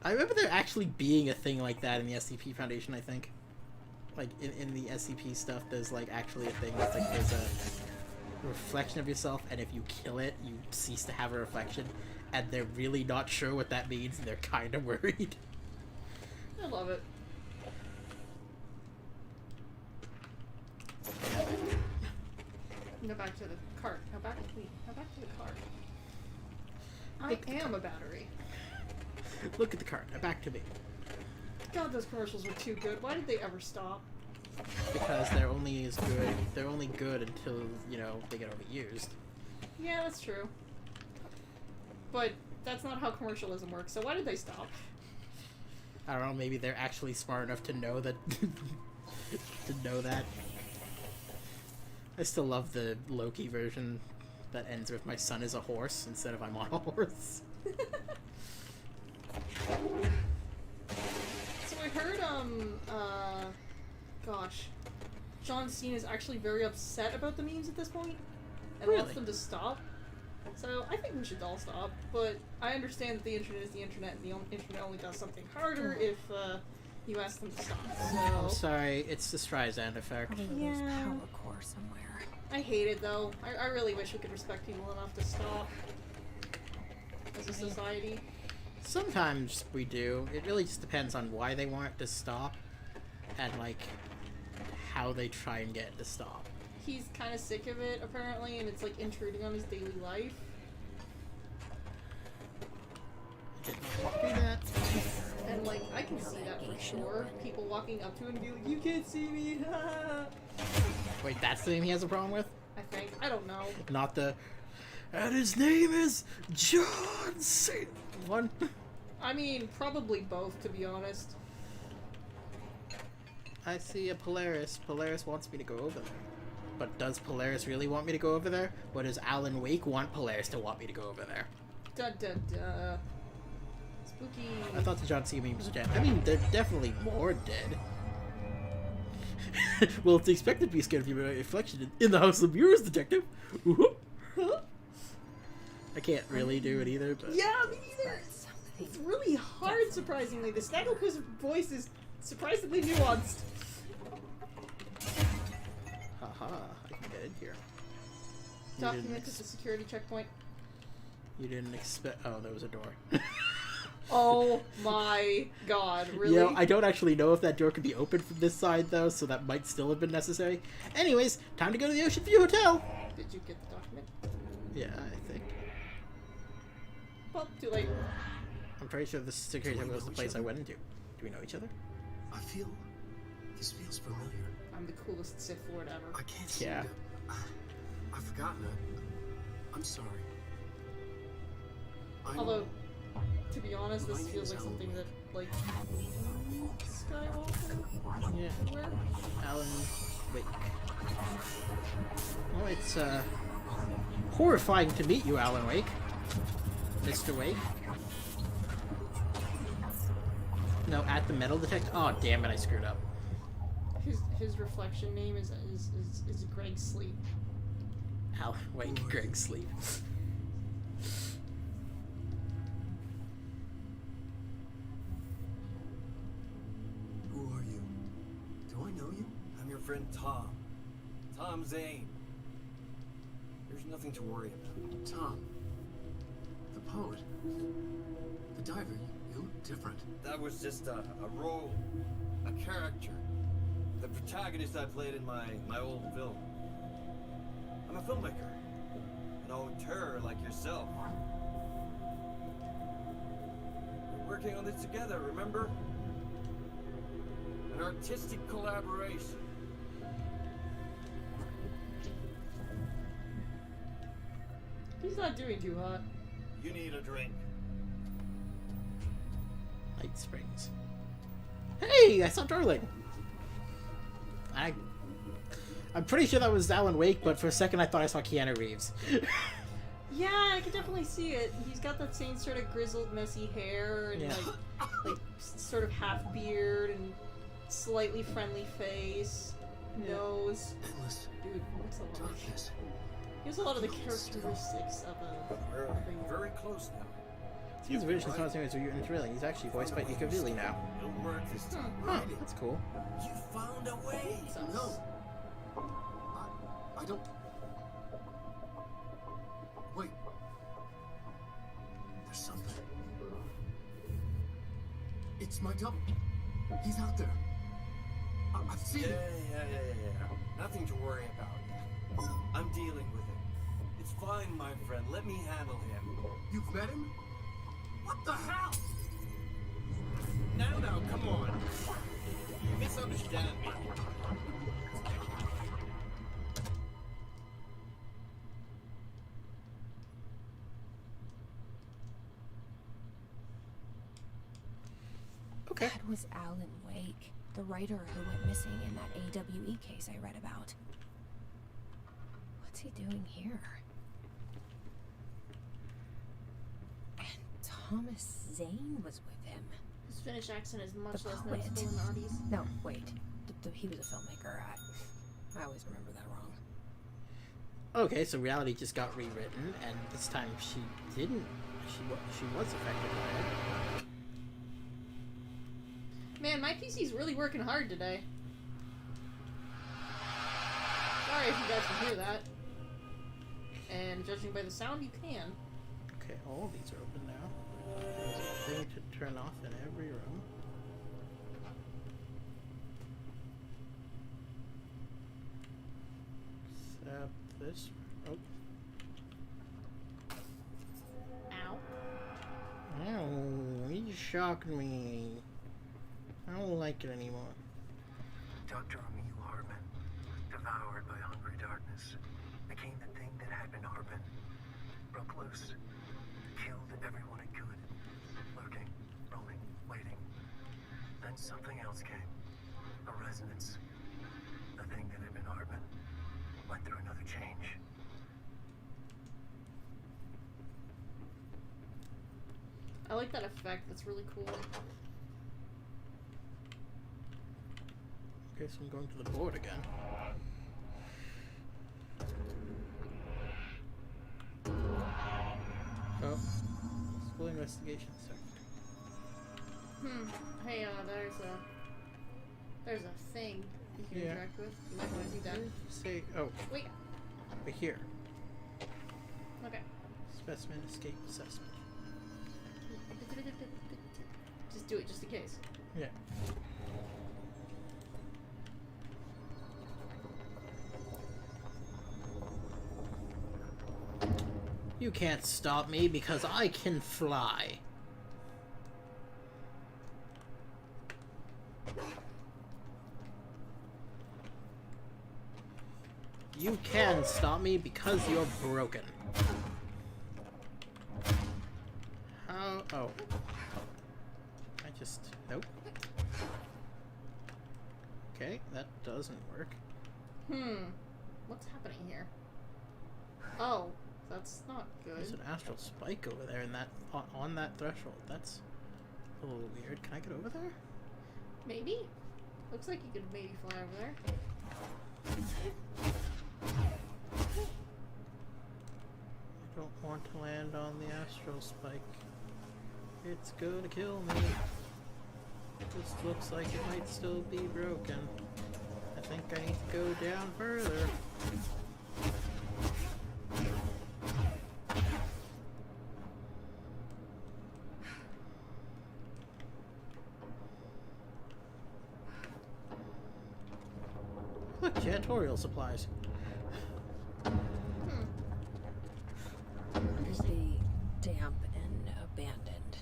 I remember there actually being a thing like that in the SCP Foundation, I think. Like, in the SCP stuff, there's, like, actually a thing that's, like, there's a reflection of yourself, and if you kill it, you cease to have a reflection, and they're really not sure what that means, and they're kind of worried. I love it. Go back to the cart. Go back to me. Go back to the cart. I am a battery. Look at the cart. Now back to me. God, those commercials were too good. Why did they ever stop? Because they're only as good. They're only good until, you know, they get overused. Yeah, that's true. But that's not how commercialism works. So why did they stop? I don't know. Maybe they're actually smart enough to know that. To know that. I still love the Loki version that ends with my son is a horse instead of I'm on a horse. So I heard, gosh, John Cena is actually very upset about the memes at this point and wants Really? them to stop. So I think we should all stop, but I understand that the internet is the internet, and the internet only does something harder if, you ask them to stop. I'm So sorry, it's the Streisand effect. Yeah. Power core somewhere. I hate it though. I really wish we could respect people enough to stop as a society. Sometimes we do. It really just depends on why they want it to stop and, like, how they try and get it to stop. He's kind of sick of it, apparently, and it's, like, intruding on his daily life. I did not want to do that. And, like, I can see that for sure. People walking up to him and be like, you can't see me, Wait, that's the name he has a problem with? I think. I don't know. Not the... And his name is John Cena. One? I mean, probably both, to be honest. I see a Polaris. Polaris wants me to go over there. But does Polaris really want me to go over there? Or does Alan Wake want Polaris to want me to go over there? Da-da-da. Spooky. I thought the John Cena memes were dead. I mean, they're definitely more dead. Well, it's expected to be scared of you by reflection in the House of Mirrors, detective. I can't really do it either, but... Yeah, me neither. It's really hard, surprisingly. The Snagglepuss voice is surprisingly nuanced. Haha, I can get in here. Document at the security checkpoint. You didn't expect... Oh, there was a door. Oh my god, really? You know, I don't actually know if that door could be opened from this side, though, so that might still have been necessary. Anyways, time to go to the Ocean View Hotel! Did you get the document? Yeah, I think. Well, too late. I'm pretty sure the security checkpoint was the place I went into. Do we know each other? I feel... This feels familiar. I'm the coolest Sith Lord ever. I can't seem Yeah. to... I've forgotten it. I'm sorry. Although, to be honest, this feels like something that, like, Skywalker Yeah. would wear. Alan Wake. Oh, it's, horrifying to meet you, Alan Wake. Mr. Wake. No, at the metal detector. Oh, damn it, I screwed up. His reflection name is Greg Sleep. Alan Wake, Greg Sleep. Who are you? Do I know you? I'm your friend Tom. Tom Zane. There's nothing to worry about. Tom. The poet. The diver. You look different. That was just a role, a character. The protagonist I played in my old film. I'm a filmmaker. An auteur like yourself. We're working on this together, remember? An artistic collaboration. He's not doing too hot. You need a drink. Light Springs. Hey, I saw Darling. I'm pretty sure that was Alan Wake, but for a second I thought I saw Keanu Reeves. Yeah, I can definitely see it. He's got that same sort of grizzled, messy hair and Yeah. like sort of half beard and slightly friendly face, nose. Endless Dude, what's a lot? darkness. He has a lot of the characteristics of a. We're very close now. His original costumes were and thrilling. He's actually voiced by Ikavilli now. It'll work this time. Huh, that's cool. You found a way. No. I don't. Wait. There's something. It's my double. He's out there. I've seen Yeah. him. Nothing to worry about. I'm dealing with it. It's fine, my friend. Let me handle him. You've met him? What the hell? Now, come on. You misunderstand me. Okay. That was Alan Wake, the writer who went missing in that AWE case I read about. What's he doing here? And Thomas Zane was with him. His Finnish accent is much The less poet. noticeable than Audie's. No, wait. He was a filmmaker. I always remember that wrong. Okay, so reality just got rewritten, and this time she didn't. She was affected by it. Man, my PC's really working hard today. Sorry if you guys can hear that. And judging by the sound, you can. Okay, all of these are open now. There's a thing to turn off in every room. Except this. Oh. Ow. Ow, you shocked me. I don't like it anymore. Dr. Emil Harbin, devoured by hungry darkness, became the thing that had been Harbin. Broke loose, killed everyone it could, lurking, roaming, waiting. Then something else came. A resonance. The thing that had been Harbin went through another change. I like that effect. That's really cool. Okay, so I'm going to the board again. Oh. School investigation sector. Hey, there's a thing you can interact with. You might want to do that. Say, oh, Wait. over here. Okay. Specimen escape assessment. Just do it, just in case. Yeah. You can't stop me because I can fly. You can stop me because you're broken. How? Oh. I just... Nope. Okay, that doesn't work. What's happening here? Oh, that's not good. There's an astral spike over there, and that on that threshold. That's a little weird. Can I get over there? Maybe? Looks like you could maybe fly over there. I don't want to land on the astral spike. It's gonna kill me. This looks like it might still be broken. think I need to go down further. Look, janitorial supplies. Be damp and abandoned.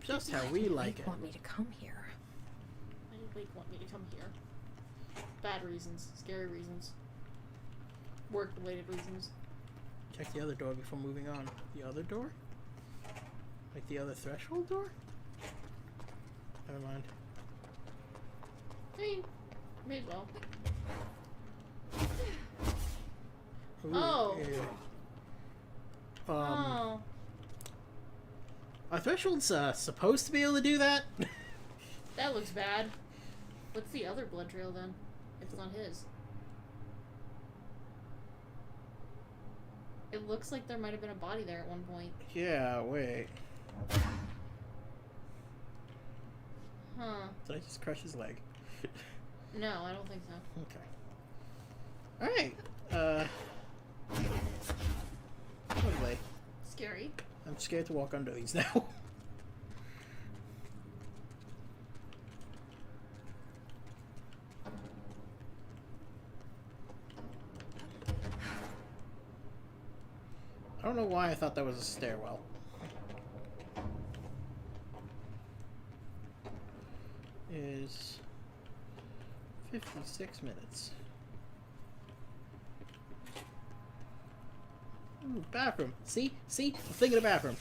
Just how we like it. Want me to come here? Why did Wake want me to come here? Bad reasons. Scary reasons. Work-related reasons. Check the other door before moving on. The other door? Like the other threshold door? Never mind. I mean, may as well. Ooh, Oh. yeah. Oh. Are thresholds supposed to be able to do that? That looks bad. What's the other blood trail then? If it's not his. It looks like there might have been a body there at one point. Yeah, wait. Huh. Did I just crush his leg? No, I don't think so. Okay. Alright. Lovely. Scary. I'm scared to walk under these now. I don't know why I thought that was a stairwell. Is 56 minutes. Ooh, bathroom. See? I'm thinking of bathroom.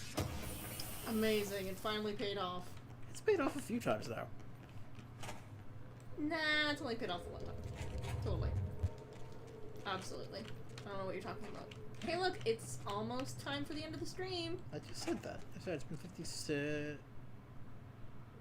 Amazing. It finally paid off. It's paid off a few times now. Nah, it's only paid off the one time. Totally. Absolutely. I don't know what you're talking about. Hey, look, it's almost time for the end of the stream. I just said that. I said it's been 56.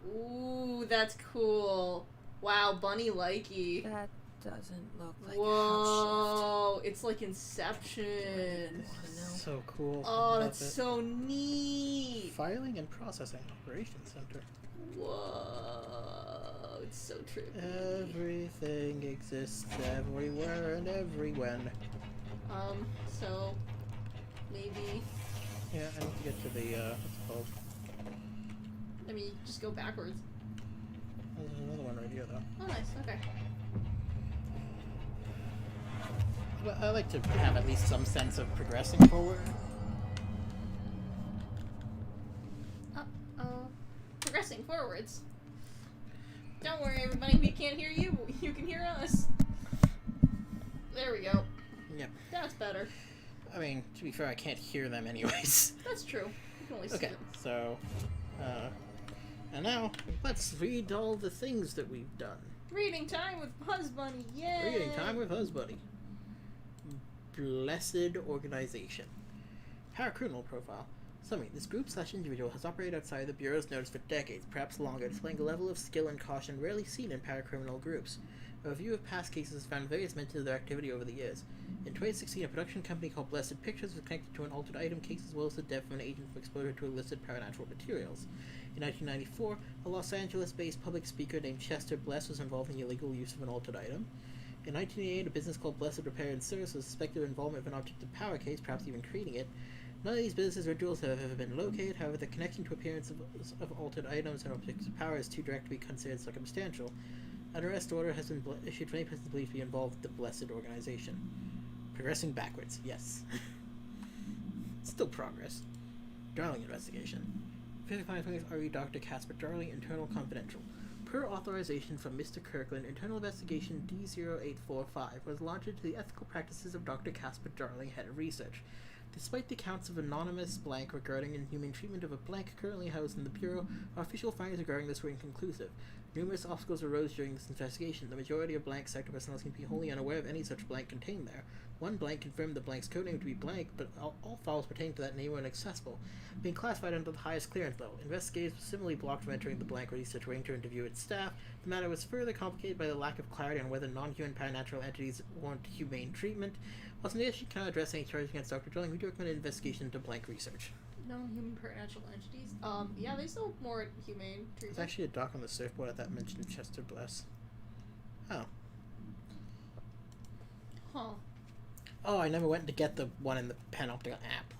Ooh, that's cool. Wow, Bunny likey. That doesn't look like Whoa, it's like Inception. So cool. Oh, that's so neat. Filing and Processing Operations Center. Whoa, it's so trippy. Everything exists everywhere and everywhen. So maybe. Yeah, I need to get to the, what's it called? Let me just go backwards. There's another one right here, though. Oh, nice. Okay. But I like to have at least some sense of progressing forward. Uh-oh. Progressing forwards. Don't worry, everybody. We can't hear you. You can hear us. There we go. Yep. That's better. I mean, to be fair, I can't hear them anyways. That's true. You can only see Okay, them. so, and now, let's read all the things that we've done. Reading time with Husbunni. Yay! Reading time with Husbunni. Blessed Organization. Paracriminal profile. Summary. This group/individual has operated outside the Bureau's notice for decades, perhaps longer, displaying a level of skill and caution rarely seen in paracriminal groups. A review of past cases found various mentions of their activity over the years. In 2016, a production company called Blessed Pictures was connected to an altered item case as well as the death of an agent for exposure to illicit paranatural materials. In 1994, a Los Angeles-based public speaker named Chester Bless was involved in the illegal use of an altered item. In 1988, a business called Blessed Repair and Service was suspected of involvement in an object of power case, perhaps even creating it. None of these businesses or jewels have ever been located, however the connection to appearance of altered items and objects of power is too direct to be considered circumstantial. An arrest order has been issued for any person believed to be involved with the Blessed Organization. Progressing backwards, yes. Still progress. Darling investigation. 5520 RE Dr. Casper Darling, Internal Confidential. Per authorization from Mr. Kirkland, Internal Investigation D0845 was launched into the ethical practices of Dr. Casper Darling, Head of Research. Despite the accounts of anonymous blank regarding inhumane treatment of a blank currently housed in the Bureau, our official findings regarding this were inconclusive. Numerous obstacles arose during this investigation. The majority of blank sector personnel seem to be wholly unaware of any such blank contained there. One blank confirmed the blank's codename to be blank, but all files pertaining to that name were inaccessible, being classified under the highest clearance level. Investigators were similarly blocked from entering the blank research wing to interview its staff. The matter was further complicated by the lack of clarity on whether non-human paranatural entities warrant humane treatment. While some she cannot address any charges against Dr. Darling, we do recommend an investigation into blank research. Non-human supernatural entities. Yeah, they still more humane treatment. There's actually a dock on the surfboard that mentioned Chester Bless. Oh. Huh. Oh, I never went to get the one in the Panopticon app.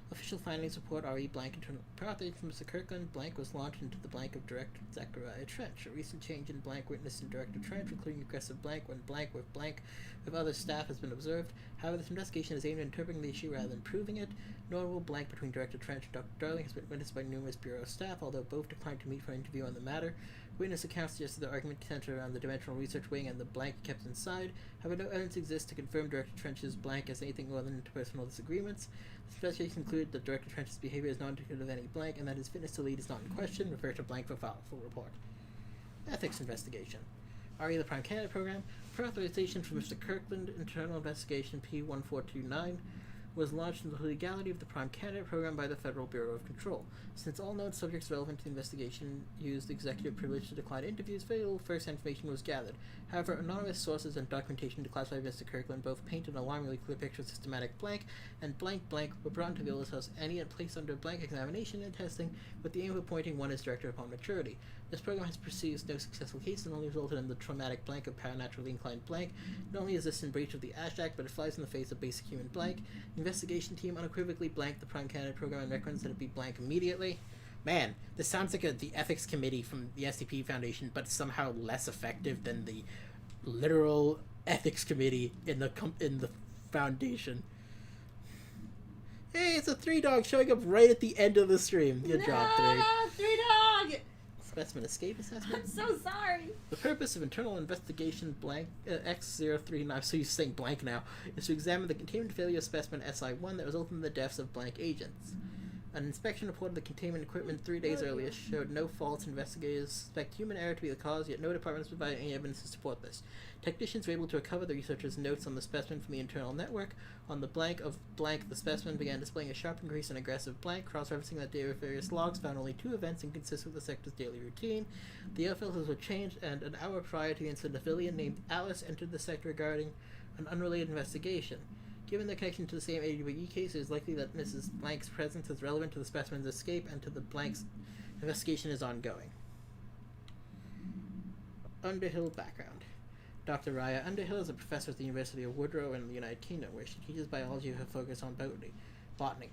Official findings report R.E. Blank internal property from Mr. Kirkland. Blank was launched into the blank of Director Zachariah Trench. A recent change in blank witnessed in Director Trench, including aggressive blank when blank with other staff has been observed. However, this investigation is aimed at interpreting the issue rather than proving it. Notable blank between Director Trench and Dr. Darling has been witnessed by numerous Bureau staff, although both declined to meet for an interview on the matter. Witness accounts suggested the argument centered around the dimensional research wing and the blank kept inside. However, no evidence exists to confirm Director Trench's blank as anything more than interpersonal disagreements. This investigation concluded that Director Trench's behavior is not indicative of any blank and that his fitness to lead is not in question. Refer to blank for file. Full report. Ethics investigation. RE the Prime Candidate Program. Per authorization from Mr. Kirkland, Internal Investigation P1429 was launched into the legality of the Prime Candidate Program by the Federal Bureau of Control. Since all known subjects relevant to the investigation used executive privilege to decline interviews, very little first information was gathered. However, anonymous sources and documentation declassified by Mr. Kirkland both paint an alarmingly clear picture of systematic blank and blank were brought into the Oldest House any and placed under blank examination and testing with the aim of appointing one as director upon maturity. This program has pursued no successful case and only resulted in the traumatic blank of paranaturally inclined blank. Not only is this in breach of the ASH Act, but it flies in the face of basic human blank. The investigation team unequivocally blanked the Prime Candidate Program and recommends that it be blank immediately. Man, this sounds like the ethics committee from the SCP Foundation, but somehow less effective than the literal ethics committee in the Foundation. Hey, it's a 3-dog showing up right at the end of the stream. Good job, 3. 3-dog! Specimen escape assessment. I'm so sorry. The purpose of internal investigation blank X039, so you're saying blank now, is to examine the containment failure of specimen SI1 that resulted in the deaths of blank agents. An inspection report of the containment equipment 3 days earlier showed no faults. Investigators suspect human error to be the cause, yet no departments provided any evidence to support this. Technicians were able to recover the researchers' notes on the specimen from the internal network. On the blank of blank, the specimen began displaying a sharp increase in aggressive blank, cross-referencing that data with various logs found only 2 events inconsistent with the sector's daily routine. The air filters were changed, and an hour prior to the incident, a civilian named Alice entered the sector regarding an unrelated investigation. Given the connection to the same AWE case, it is likely that Mrs. Blank's presence is relevant to the specimen's escape and to the Blank's investigation is ongoing. Underhill background. Dr. Raya Underhill is a professor at the University of Woodrow in the United Kingdom, where she teaches biology with a focus on botany. Botany,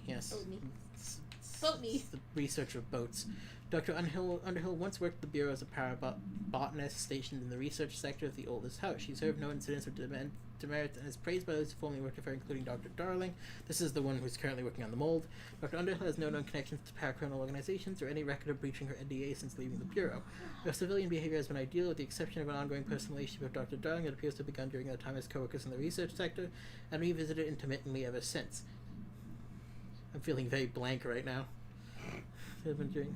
yes. Botany. The research of boats. Dr. Underhill once worked at the Bureau as a parabotanist stationed in the research sector of the Oldest House. She served no incidents or demerits and is praised by those who formerly worked with her, including Dr. Darling. This is the one who's currently working on the mold. Dr. Underhill has no known connections to paracriminal organizations or any record of breaching her NDA since leaving the Bureau. Her civilian behavior has been ideal, with the exception of an ongoing personal relationship with Dr. Darling that appears to have begun during her time as co-workers in the research sector, and revisited intermittently ever since. I'm feeling very blank right now. Depending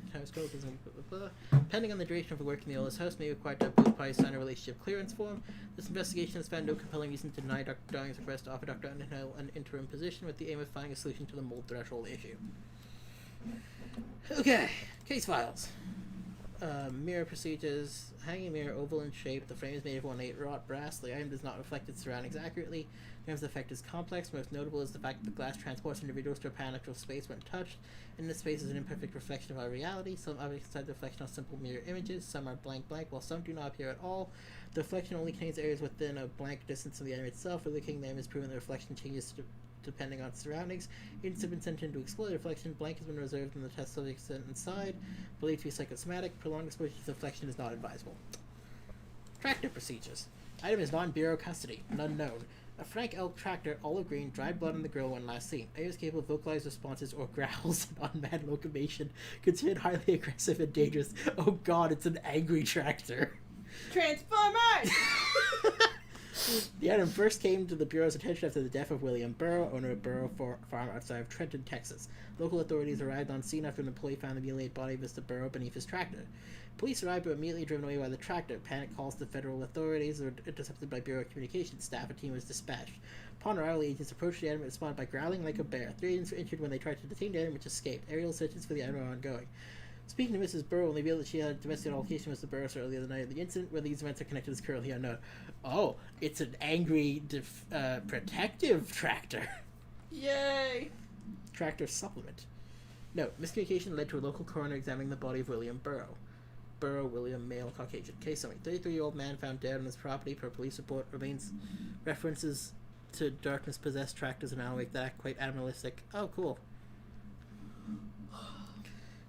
on the duration of the work in the Oldest House, may be required to have both parties sign a relationship clearance form. This investigation has found no compelling reason to deny Dr. Darling's request to offer Dr. Underhill an interim position with the aim of finding a solution to the mold threshold issue. Okay, case files. Mirror procedures. Hanging mirror, oval in shape. The frame is made of ornate wrought brass. The item does not reflect its surroundings accurately. The item's effect is complex. Most notable is the fact that the glass transports individuals to a paraneutral space when touched. In this space is an imperfect reflection of our reality. Some objects inside the reflection are simple mirror images. Some are blank, while some do not appear at all. The reflection only contains areas within a blank distance of the item itself. For looking, the item is proven the reflection changes depending on surroundings. Agents have been sent in to explore the reflection. Blank has been reserved in the test subject sent inside. Believed to be psychosomatic. Prolonged exposure to the reflection is not advisable. Tractor procedures. Item is non-bureau custody. None known. A Frank Elk tractor, olive green, dried blood on the grill when last seen. Item is capable of vocalized responses or growls and unmanned locomotion. Considered highly aggressive and dangerous. Oh god, it's an angry tractor. Transformers! The item first came to the Bureau's attention after the death of William Burrow, owner of Burrow Farm outside of Trenton, Texas. Local authorities arrived on scene after an employee found the mutilated body of Mr. Burrow beneath his tractor. Police arrived but immediately driven away by the tractor. Panic calls to federal authorities were intercepted by Bureau communications staff. A team was dispatched. Upon arrival, agents approached the item and responded by growling like a bear. 3 agents were injured when they tried to detain the item, which escaped. Aerial searches for the item are ongoing. Speaking to Mrs. Burrow, they revealed that she had a domestic altercation with Mr. Burrow earlier the night of the incident. Whether these events are connected is currently unknown. Oh, it's an angry, protective tractor. Yay! Tractor supplement. No, miscommunication led to a local coroner examining the body of William Burrow. Burrow William, male, Caucasian. Case summary. 33-year-old man found dead on his property per police report. Remains references to darkness-possessed tractors and Alan Wake that act quite animalistic. Oh, cool.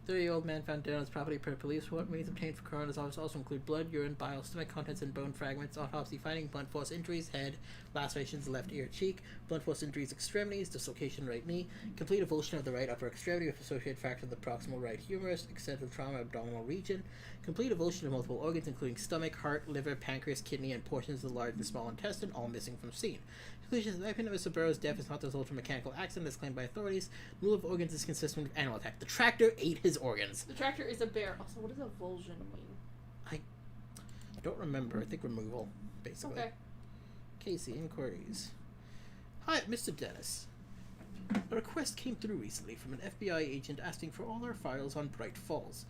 30-year-old man found dead on his property per police report. Remains obtained for coroner's office also include blood, urine, bile, stomach contents, and bone fragments. Autopsy finding blunt force injuries, head, lacerations, left ear, cheek, blunt force injuries, extremities, dislocation right knee, complete avulsion of the right upper extremity with associated fracture of the proximal right humerus, extensive trauma abdominal region, complete avulsion of multiple organs including stomach, heart, liver, pancreas, kidney, and portions of the large and small intestine, all missing from scene. Conclusion: the opinion of Mr. Burrow's death is not the result of a mechanical accident as claimed by authorities. Removal of organs is consistent with animal attack. The tractor ate his organs. The tractor is a bear. Also, what does avulsion mean? I don't remember. I think removal, basically. Okay. Casey, inquiries. Hi, Mr. Dennis. A request came through recently from an FBI agent asking for all our files on Bright Falls.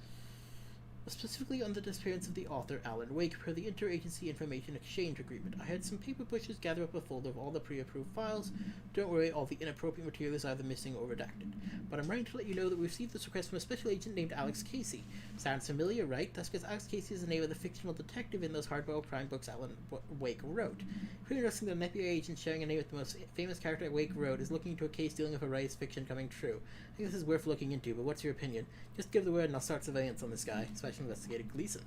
Specifically on the disappearance of the author Alan Wake per the Interagency Information Exchange Agreement. I had some paper pushes gather up a folder of all the pre-approved files. Don't worry, all the inappropriate material is either missing or redacted. But I'm writing to let you know that we received this request from a special agent named Alex Casey. Sounds familiar, right? That's because Alex Casey is the name of the fictional detective in those hardboiled crime books Alan Wake wrote. Pretty interesting that an FBI agent sharing a name with the most famous character Wake wrote is looking into a case dealing with a writer's fiction coming true. I think this is worth looking into, but what's your opinion? Just give the word and I'll start surveillance on this guy. Special Investigator Gleason.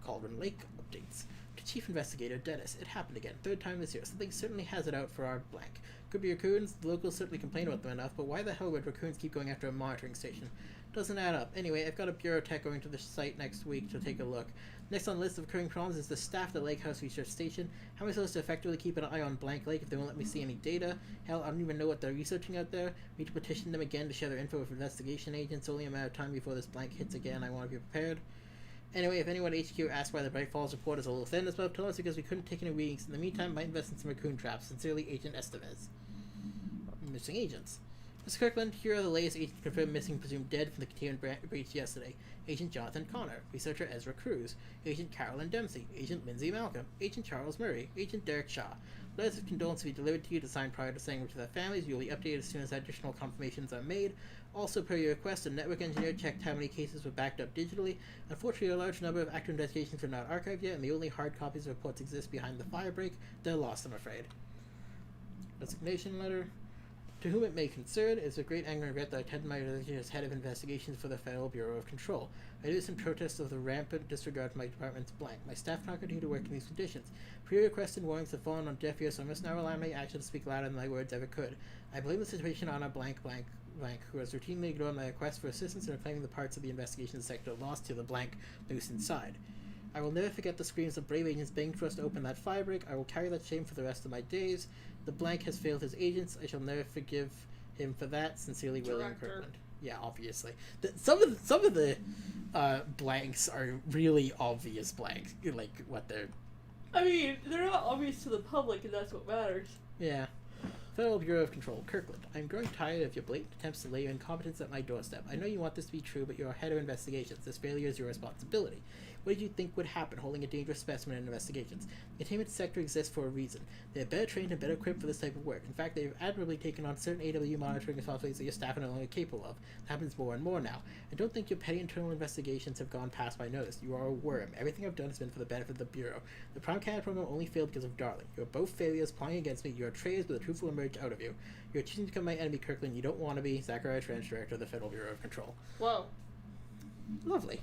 Cauldron Lake updates. To Chief Investigator Dennis, it happened again. Third time this year. Something certainly has it out for our blank. Could be raccoons. The locals certainly complain about them enough, but why the hell would raccoons keep going after a monitoring station? Doesn't add up. Anyway, I've got a bureau tech going to the site next week to take a look. Next on the list of occurring problems is the staff at the Lake House Research Station. How am I supposed to effectively keep an eye on Blank Lake if they won't let me see any data? Hell, I don't even know what they're researching out there. We need to petition them again to share their info with investigation agents. Only a matter of time before this blank hits again. I want to be prepared. Anyway, if anyone at HQ asks why the Bright Falls report is a little thin this month, tell us because we couldn't take any readings. In the meantime, might invest in some raccoon traps. Sincerely, Agent Estevez. Missing agents. Mr. Kirkland, here are the latest agents confirmed missing, presumed dead from the containment breach yesterday. Agent Jonathan Connor, Researcher Ezra Cruz, Agent Carolyn Dempsey, Agent Lindsay Malcolm, Agent Charles Murray, Agent Derek Shaw. Letters of condolence will be delivered to you to sign prior to sending them to their families. You will be updated as soon as additional confirmations are made. Also, per your request, a network engineer checked how many cases were backed up digitally. Unfortunately, a large number of active investigations are not archived yet, and the only hard copies of reports exist behind the firebreak. They're lost, I'm afraid. Resignation letter. To whom it may concern, it is a great anger and regret that I attended my position as head of investigations for the Federal Bureau of Control. I do this in protest of the rampant disregard for my department's blank. My staff cannot continue to work in these conditions. Pre-requests and warnings have fallen on deaf ears, so I must now rely on my actions to speak louder than my words ever could. I blame the situation on a blank, who has routinely ignored my requests for assistance and reclaiming the parts of the investigation sector lost to the blank loose inside. I will never forget the screams of brave agents begging for us to open that firebreak. I will carry that shame for the rest of my days. The blank has failed his agents. I shall never forgive him for that. Sincerely, William Kirkland. Yeah, obviously. Some of the blanks are really obvious blanks. Like, what they're... I mean, they're not obvious to the public, and that's what matters. Yeah. Federal Bureau of Control, Kirkland. I'm growing tired of your blatant attempts to lay your incompetence at my doorstep. I know you want this to be true, but you're head of investigations. This failure is your responsibility. What did you think would happen holding a dangerous specimen in investigations? The containment sector exists for a reason. They are better trained and better equipped for this type of work. In fact, they have admirably taken on certain AW monitoring responsibilities that your staff are no longer capable of. It happens more and more now. I don't think your petty internal investigations have gone past my notice. You are a worm. Everything I've done has been for the benefit of the Bureau. The Prime Candidate program only failed because of Darling. You are both failures plotting against me. You are traitors, but the truth will emerge out of you. You are choosing to become my enemy, Kirkland. You don't want to be. Zachariah Trench, Director of the Federal Bureau of Control. Whoa. Lovely.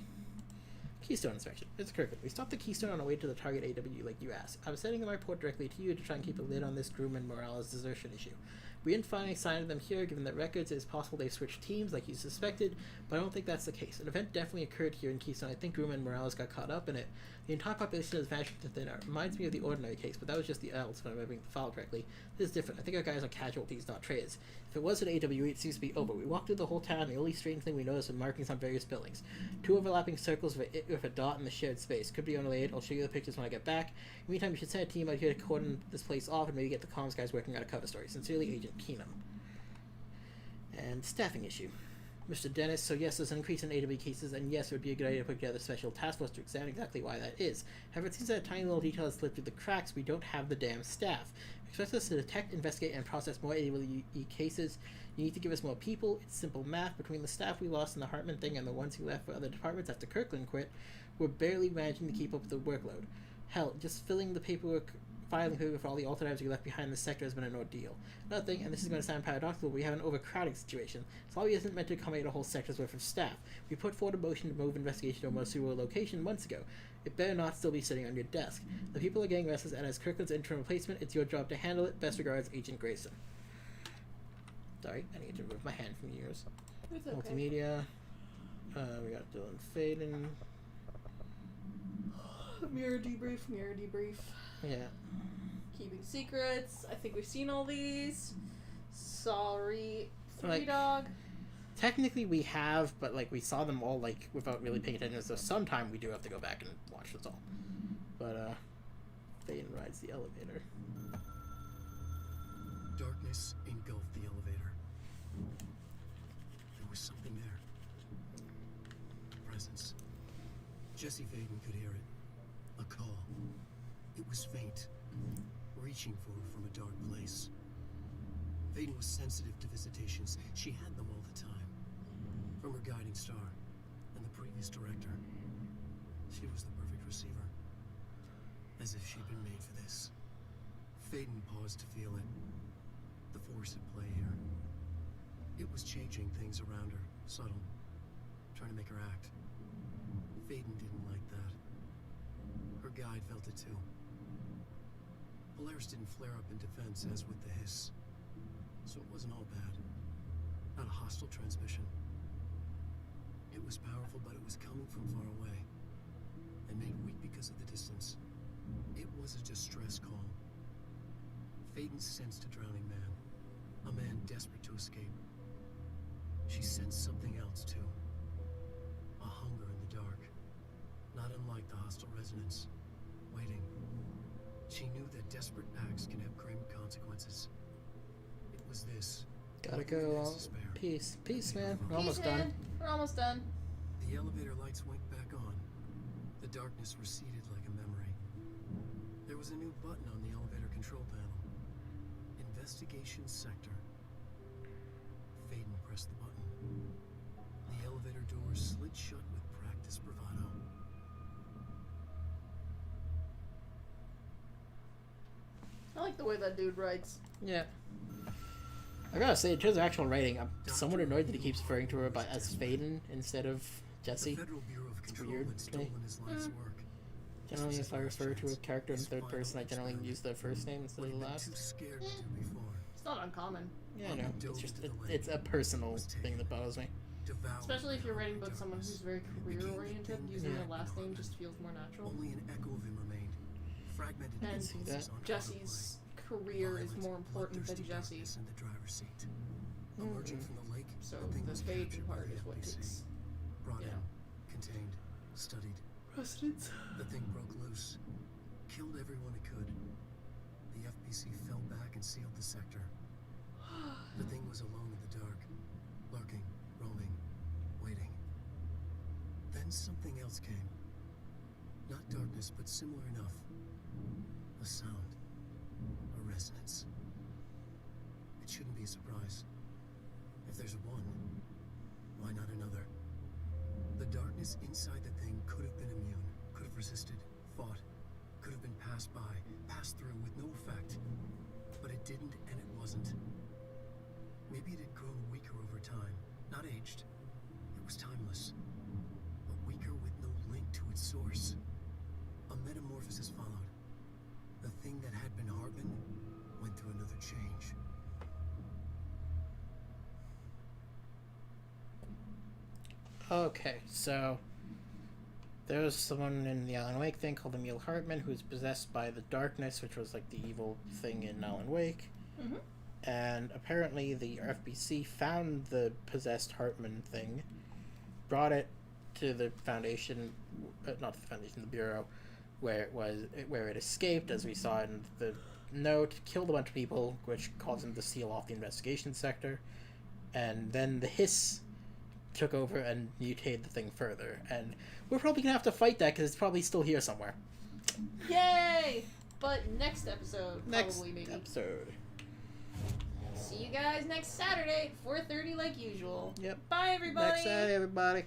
Keystone inspection. It's Kirkland. We stopped the Keystone on our way to the target AW like you asked. I was sending my report directly to you to try and keep a lid on this Grumman Morales desertion issue. We didn't find any sign of them here, given that records, it is possible they've switched teams like you suspected, but I don't think that's the case. An event definitely occurred here in Keystone. I think Grumman and Morales got caught up in it. The entire population has vanished into thin air. It reminds me of the ordinary case, but that was just the elves, if I'm remembering the file correctly. This is different. I think our guys are casualties, not traitors. If it was an AWE, it seems to be over. We walked through the whole town, and the only strange thing we noticed were markings on various buildings. 2 overlapping circles with a dot in the shared space. Could be unrelated. I'll show you the pictures when I get back. In the meantime, you should send a team out here to cordon this place off and maybe get the comms guys working on a cover story. Sincerely, Agent Keenum. And staffing issue. Mr. Dennis, so yes, there's an increase in AW cases, and yes, it would be a good idea to put together a special task force to examine exactly why that is. However, it seems that a tiny little detail has slipped through the cracks. We don't have the damn staff. Expect us to detect, investigate, and process more AWE cases. You need to give us more people. It's simple math. Between the staff we lost in the Hartman thing and the ones who left for other departments after Kirkland quit, we're barely managing to keep up with the workload. Hell, just filing paperwork for all the alternatives we left behind in the sector has been an ordeal. Another thing, and this is going to sound paradoxical, but we have an overcrowding situation. This lobby isn't meant to accommodate a whole sector's worth of staff. We put forward a motion to move investigation to a more suitable location months ago. It better not still be sitting on your desk. The people are getting restless, and as Kirkland's interim replacement, it's your job to handle it. Best regards, Agent Grayson. Sorry, I need to remove my hand from yours. It's okay. Multimedia. We got Dylan Faden. Mirror debrief. Yeah. Keeping secrets. I think we've seen all these. Sorry, Three Like, Dog. Technically we have, but like we saw them all like without really paying attention, so sometime we do have to go back and watch this all. But Faden rides the elevator. Darkness engulfed the elevator. There was something there. A presence. Jesse Faden could hear it. A call. It was faint, reaching for her from a dark place. Faden was sensitive to visitations. She had them all the time. From her guiding star and the previous director. She was the perfect receiver. As if she'd been made for this. Faden paused to feel it. The force at play here. It was changing things around her, subtle, trying to make her act. Faden didn't like that. Her guide felt it too. Polaris didn't flare up in defense as with the hiss. So it wasn't all bad. Not a hostile transmission. It was powerful, but it was coming from far away. And made weak because of the distance. It was a distress call. Faden sensed a drowning man. A man desperate to escape. She sensed something else too. A hunger in the dark. Not unlike the hostile resonance. Waiting. She knew that desperate acts can have grim consequences. It was this. Gotta go. Peace, man. We're almost done. We're almost done. The elevator lights winked back on. The darkness receded like a memory. There was a new button on the elevator control panel. Investigation sector. Faden pressed the button. The elevator doors slid shut with practiced bravado. I like the way that dude writes. Yeah. I gotta say, in terms of actual writing, I'm somewhat annoyed that he keeps referring to her as Faden instead of Jesse. The Federal Bureau of It's Control weird had to me. stolen his life's work. Generally, if I refer to a character in third person, I generally use the first name instead of the Too last. scared to do before. It's not uncommon. Yeah, I know. It's just it's a personal thing that bothers me. Devoured Especially if you're by writing about someone who's very career-oriented, using their last name just feels more natural. Only an echo of him remained. Fragmented And see impulses that. on Jesse's career is more important than Jesse. In the driver's seat. Emerging from the lake, So the thing the was Faden captured by part the is what FBC. takes, Brought you in, know. contained, studied. precedence. The thing broke loose, killed everyone it could. The FBC fell back and sealed the sector. The thing was alone in the dark, lurking, roaming, waiting. Then something else came. Not darkness, but similar enough. A sound. A resonance. It shouldn't be a surprise. If there's one, why not another? The darkness inside the thing could have been immune, could have resisted, fought, could have been passed by, passed through with no effect. But it didn't, and it wasn't. Maybe it had grown weaker over time, not aged. It was timeless, but weaker with no link to its source. A metamorphosis followed. The thing that had been Harbin went through another change. Okay, so there was someone in the Alan Wake thing called Emil Hartman who was possessed by the darkness, which was like the evil thing in Alan Wake. Mm-hmm. And apparently the FBC found the possessed Hartman thing, brought it to the Foundation, not the Foundation, the Bureau, where it escaped, as we saw in the note, killed a bunch of people, which caused them to seal off the investigation sector. And then the hiss took over and mutated the thing further. And we're probably gonna have to fight that because it's probably still here somewhere. Yay! But next episode, Next probably maybe. episode. See you guys next Saturday, 4:30 like usual. Yep. Bye, everybody. Next Saturday, everybody.